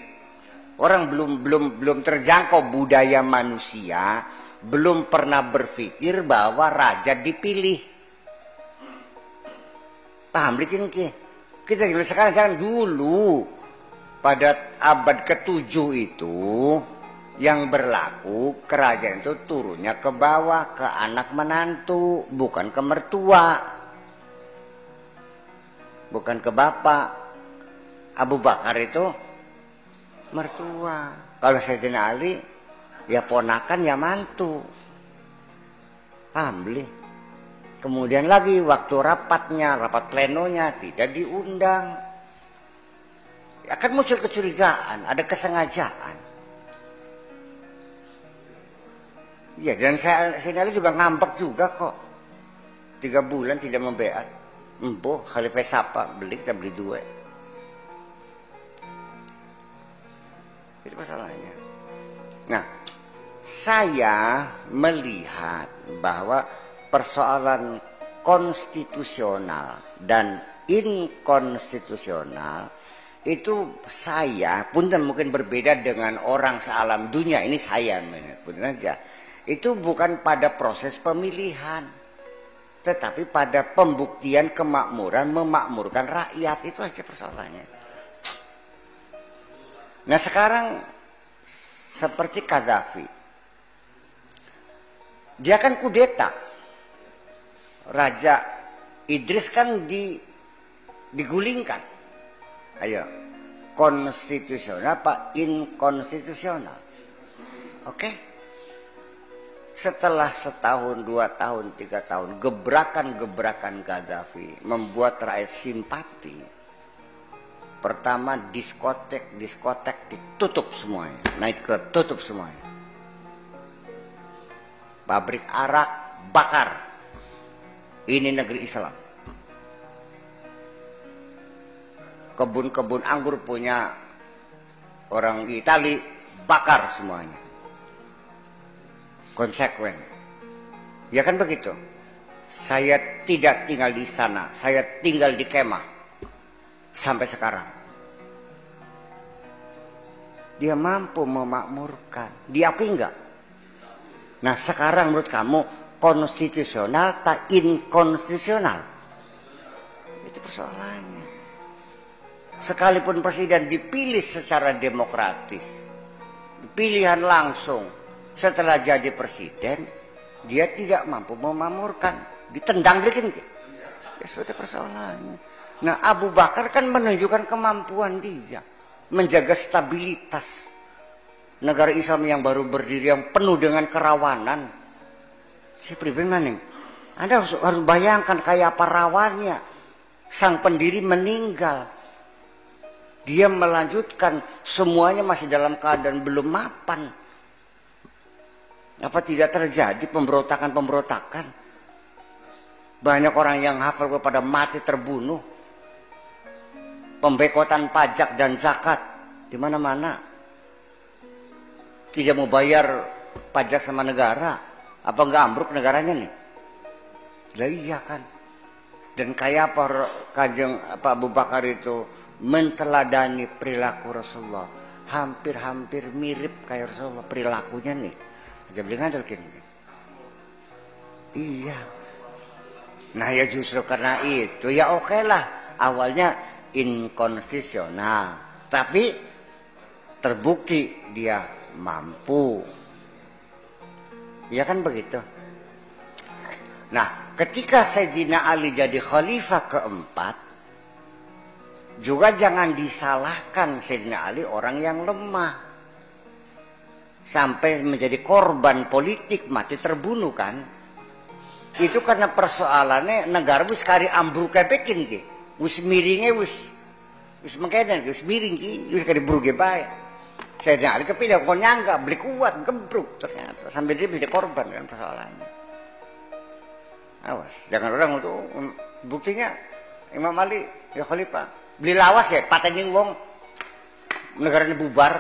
Orang belum terjangkau budaya manusia, belum pernah berpikir bahwa raja dipilih. Paham bikin ki? Kita sekarang jangan dulu pada abad ke-7 itu yang berlaku kerajaan itu turunnya ke bawah, ke anak menantu, bukan ke mertua, bukan ke bapak. Abu Bakar itu mertua. Kalau Sayyidina Ali ya ponakan ya mantu. Paham beli? Kemudian lagi waktu rapatnya, rapat plenonya tidak diundang. Akan muncul kecurigaan, ada kesengajaan. Ya, dan saya juga ngambek juga kok. 3 bulan tidak membeat. Embo, Khalifah siapa? Beli, kita beli 2. Itu masalahnya. Nah, saya melihat bahwa persoalan konstitusional dan inkonstitusional itu saya pun dan mungkin berbeda dengan orang sealam dunia. Ini saya pun aja. Itu bukan pada proses pemilihan, tetapi pada pembuktian kemakmuran, memakmurkan rakyat. Itu aja persoalannya. Nah sekarang seperti Qaddafi, dia kan kudeta. Raja Idris kan digulingkan. Ayo, konstitusional apa inkonstitusional? Oke? Setelah setahun, 2 tahun, 3 tahun, gebrakan-gebrakan Qaddafi membuat rakyat simpati. Pertama diskotek ditutup semuanya, nightclub tutup semuanya. Pabrik arak bakar. Ini negeri Islam. Kebun-kebun anggur punya orang Itali bakar semuanya. Konsekuen. Ya kan begitu. Saya tidak tinggal di istana, saya tinggal di kemah. Sampai sekarang. Dia mampu memakmurkan. Diakui enggak? Nah sekarang menurut kamu konstitusional tak inkonstitusional? Itu persoalannya. Sekalipun presiden dipilih secara demokratis, pilihan langsung, setelah jadi presiden, dia tidak mampu memakmurkan, ditendang bikin. Ya sudah persoalannya. Nah Abu Bakar kan menunjukkan kemampuan dia menjaga stabilitas negara Islam yang baru berdiri, yang penuh dengan kerawanan. Si pribadi maning, Anda harus bayangkan kayak apa rawannya. Sang pendiri meninggal, dia melanjutkan, semuanya masih dalam keadaan belum mapan. Apa tidak terjadi pemberontakan-pemberontakan? Banyak orang yang hafal kepada mati terbunuh. Pembekotan pajak dan zakat di mana-mana. Tidak mau bayar pajak sama negara. Apa enggak ambruk negaranya nih? Lah iya kan. Dan kayak apa Kanjeng Abu Bakar itu menteladani perilaku Rasulullah. Hampir-hampir mirip kayak Rasulullah perilakunya nih. Aja beli ngandel gini. Iya. Nah ya justru karena itu ya oke lah. Awalnya inkonstitusional, tapi terbukti dia mampu. Ya kan begitu. Nah, ketika Sayyidina Ali jadi khalifah keempat, juga jangan disalahkan Sayyidina Ali orang yang lemah. Sampai menjadi korban politik, mati terbunuh kan. Itu karena persoalannya negara wis kari ambruke bikin ki. Wis miringnya wis mengkene wis miring ki, wis kari bruge bae. Sayyidina Ali kepilih kok nyangka beli kuat gebruk ternyata sampai dia menjadi korban kan persoalannya. Awas, jangan orang itu buktinya Imam Ali ya khalifah beli lawas ya patenin wong negaranya bubar.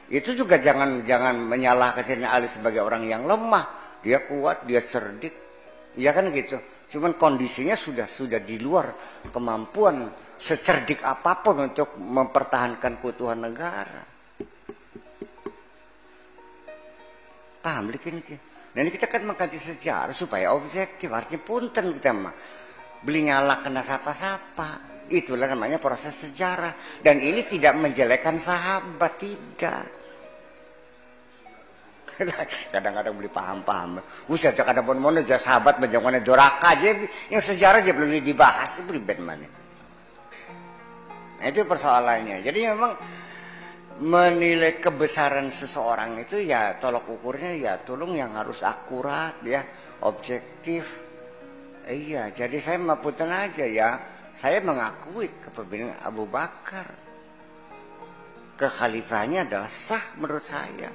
Itu juga jangan menyalahkan Sayyidina Ali sebagai orang yang lemah. Dia kuat, dia cerdik. Ya kan gitu. Cuman kondisinya sudah di luar kemampuan secerdik apapun untuk mempertahankan keutuhan negara. Paham likin? Nah ini kita kan mengkaji sejarah supaya objektif. Artinya punten kita mah. Beli nyala kena sapa-sapa. Itulah namanya proses sejarah. Dan ini tidak menjelekkan sahabat, tidak. Kadang-kadang beli paham-paham. Usah kadang pun mau aja sahabat menjangkauan doraka aja. Yang sejarah aja belum dibahas. Itu beli band mana. Nah itu persoalannya. Jadi memang menilai kebesaran seseorang itu ya tolok ukurnya ya tolong yang harus akurat ya, objektif. Iya, jadi saya maputan aja ya. Saya mengakui kepemimpinan Abu Bakar. Kekhalifahannya adalah sah menurut saya.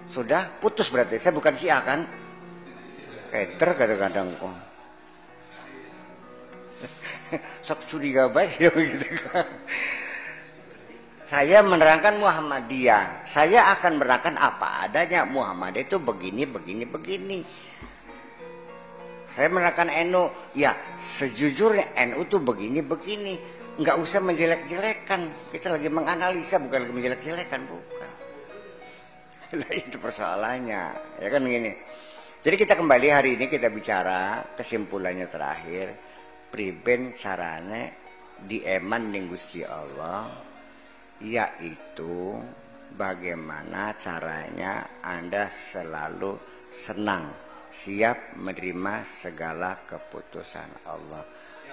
Sudah putus berarti. Saya bukan Syiah kan? Keter kadang-kadang kok. Sok curiga baik ya begitu kan. Saya menerangkan Muhammadiyah. Saya akan menerangkan apa adanya. Muhammadiyah itu begini, begini, begini. Saya menerangkan NU. Ya, sejujurnya NU itu begini, begini. Nggak usah menjelek-jelekan. Kita lagi menganalisa, bukan lagi menjelek-jelekan. Bukan. Nah, itu persoalannya. Ya kan begini. Jadi kita kembali hari ini kita bicara kesimpulannya terakhir. Priben carane dieman ning Gusti Allah. Yaitu bagaimana caranya Anda selalu senang, siap menerima segala keputusan Allah.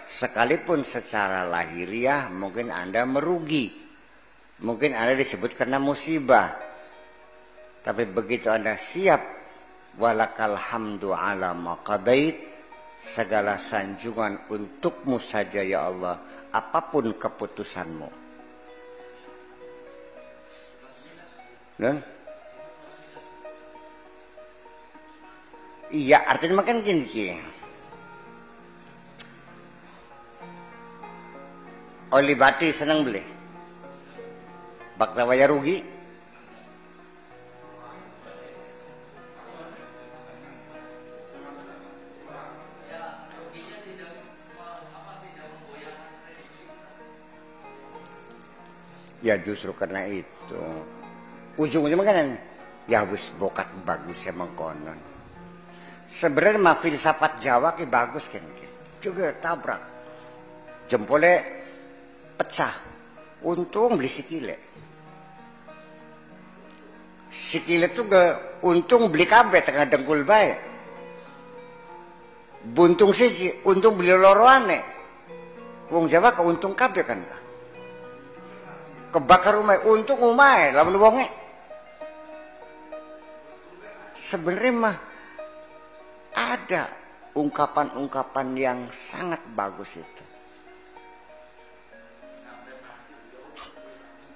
Sekalipun secara lahiriah mungkin Anda merugi, mungkin Anda disebut karena musibah, tapi begitu Anda siap, walakal hamdu ala ma qadait, segala sanjungan untukmu saja ya Allah, apapun keputusanmu. Dan iya, artinya makan gini sih. Oli bati senang beli. Baktawaya rugi. Ya justru karena itu. Ujung-ujungnya kan ya wis bokat bagus ya mengkonon. Sebenarnya mah filsafat Jawa ki bagus kan. Juga tabrak. Jempolnya pecah. Untung beli sikile. Sikile tuh untung beli kabeh tengah dengkul bae. Buntung siji, untung beli loroane. Wong Jawa keuntung kabeh kan. Kebakar rumah, untung umai, lamun wonge. Sebenarnya mah ada ungkapan-ungkapan yang sangat bagus itu.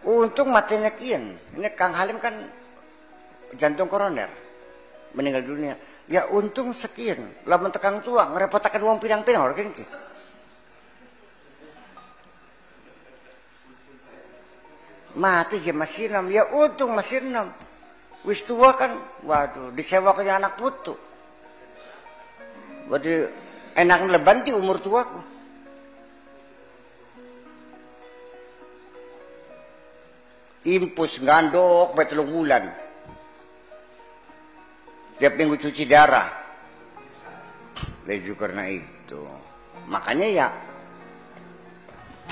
Untung matinya kian. Ini Kang Halim kan jantung koroner, meninggal dunia. Ya untung sekian. Lamun tekang tua ngerepotakan uang pirang-pirang orang gitu. Mati aja masih 6. Ya untung masih 6. Wis tua kan, waduh, disewakannya anak putu. Waduh, enak leban di umur tuaku. Impus ngandok betelung bulan. Tiap minggu cuci darah. Leju karena itu. Makanya ya,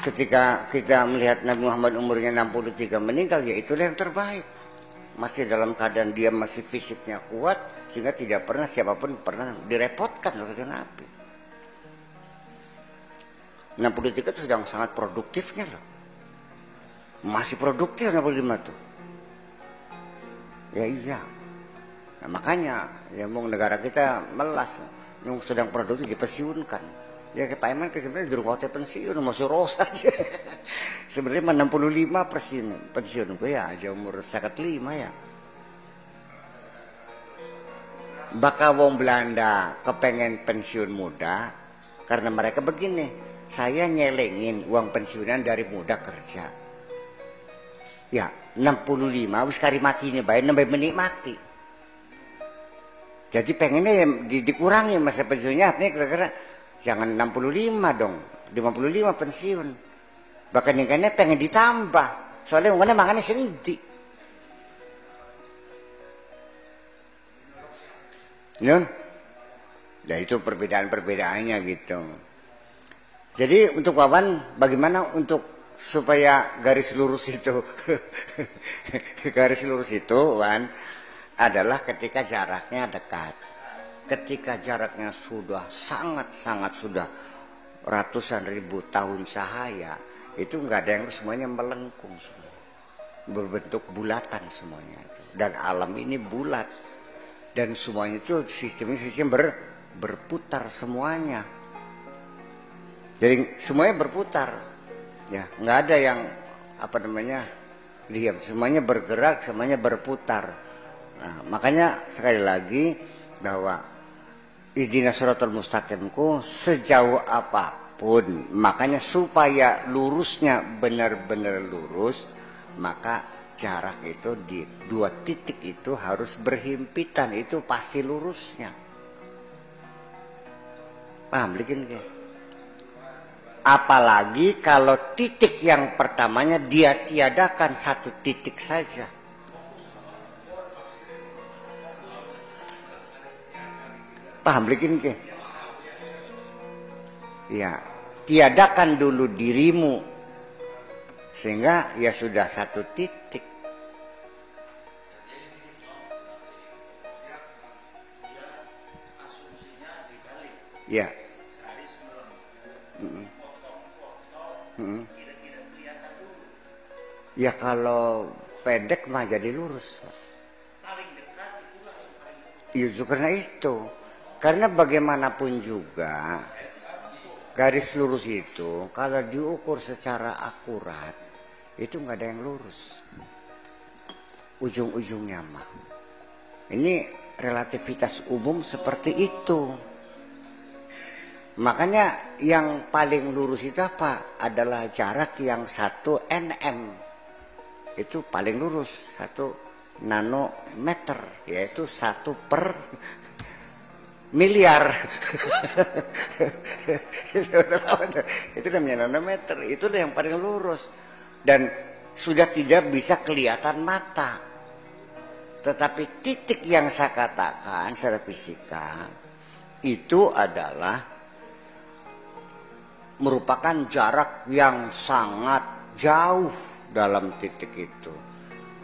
ketika kita melihat Nabi Muhammad umurnya 63 meninggal, ya itulah yang terbaik. Masih dalam keadaan dia masih fisiknya kuat, sehingga tidak pernah siapapun pernah direpotkan oleh Nabi. 63 itu sedang sangat produktifnya loh. Masih produktif 65 tuh. Ya iya. Nah, makanya ya mau negara kita melas yang sedang produktif dipensiunkan. Ya kayak Pak Eman sebenarnya di rumah pensiun masih rosa aja. Sebenarnya 65 pensiun gue ya aja umur 55 ya. Bakal wong Belanda kepengen pensiun muda karena mereka begini, saya nyelengin uang pensiunan dari muda kerja. Ya 65 wis kari mati ini bae nembe menikmati. Jadi pengennya dikurangi masa pensiunnya nih kira-kira jangan 65 dong, 55 pensiun. Bahkan yang pengen ditambah, soalnya mungkin makannya sendi. Nun, nah itu perbedaan-perbedaannya gitu. Jadi untuk Wawan, bagaimana untuk supaya garis lurus itu, garis lurus itu, Wan, adalah ketika jaraknya dekat. Ketika jaraknya sudah sangat-sangat sudah ratusan ribu tahun cahaya, itu nggak ada yang semuanya melengkung semua. berbentuk bulatan semuanya itu. Dan alam ini bulat dan semuanya itu sistem berputar semuanya. Jadi semuanya berputar, ya nggak ada yang apa namanya diam, semuanya bergerak, semuanya berputar. Nah, makanya sekali lagi bahwa ihdinas shiratal mustaqimku sejauh apapun, makanya supaya lurusnya benar-benar lurus, maka jarak itu di dua titik itu harus berhimpitan, itu pasti lurusnya. Paham bikin ke? Apalagi kalau titik yang pertamanya dia tiadakan satu titik saja. Paham bikin ke? Ya, tiadakan dulu dirimu sehingga ya sudah satu titik. Ya. Ya kalau pendek mah jadi lurus. Iya karena itu. Karena bagaimanapun juga garis lurus itu kalau diukur secara akurat itu nggak ada yang lurus. Ujung-ujungnya mah. Ini relativitas umum seperti itu. Makanya yang paling lurus itu apa? Adalah jarak yang 1 nm. Itu paling lurus, 1 nanometer, yaitu 1 per miliar. Itu namanya nanometer, itu yang paling lurus. Dan sudah tidak bisa kelihatan mata. Tetapi titik yang saya katakan secara fisika, itu adalah merupakan jarak yang sangat jauh dalam titik itu.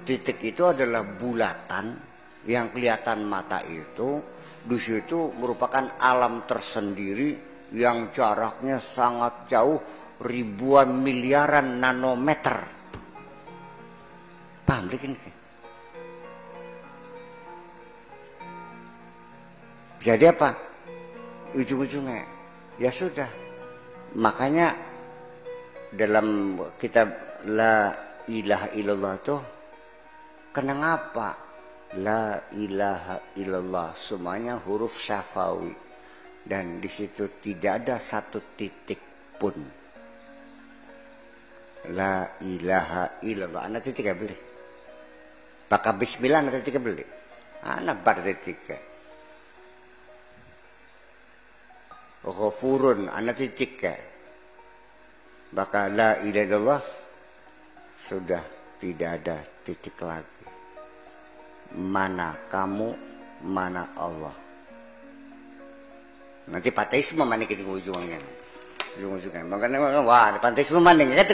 Titik itu adalah bulatan yang kelihatan mata itu. Di situ merupakan alam tersendiri yang jaraknya sangat jauh, ribuan miliaran nanometer. Paham bikin? Jadi apa? Ujung-ujungnya ya sudah. Makanya dalam kitab La ilaha illallah tuh kenapa La ilaha illallah semuanya huruf syafawi dan di situ tidak ada satu titik pun. La ilaha illallah anak titik beli. Baka bismillah anak titik beli. Anak bar titik. Ghafurun anak titik ke. Maka la ilaha illallah sudah tidak ada titik lagi. Mana kamu, mana Allah. Nanti panteisme manik itu ujungnya. Ujung-ujungnya. Makanya wah, panteisme manik kan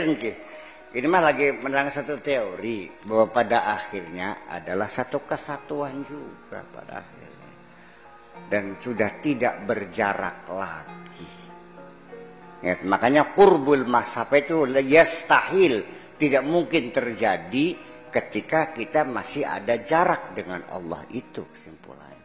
ini mah lagi menerang satu teori bahwa pada akhirnya adalah satu kesatuan juga pada akhirnya. Dan sudah tidak berjarak lagi. Ya, makanya qurbul masafah itu yastahil, tidak mungkin terjadi ketika kita masih ada jarak dengan Allah, itu kesimpulannya.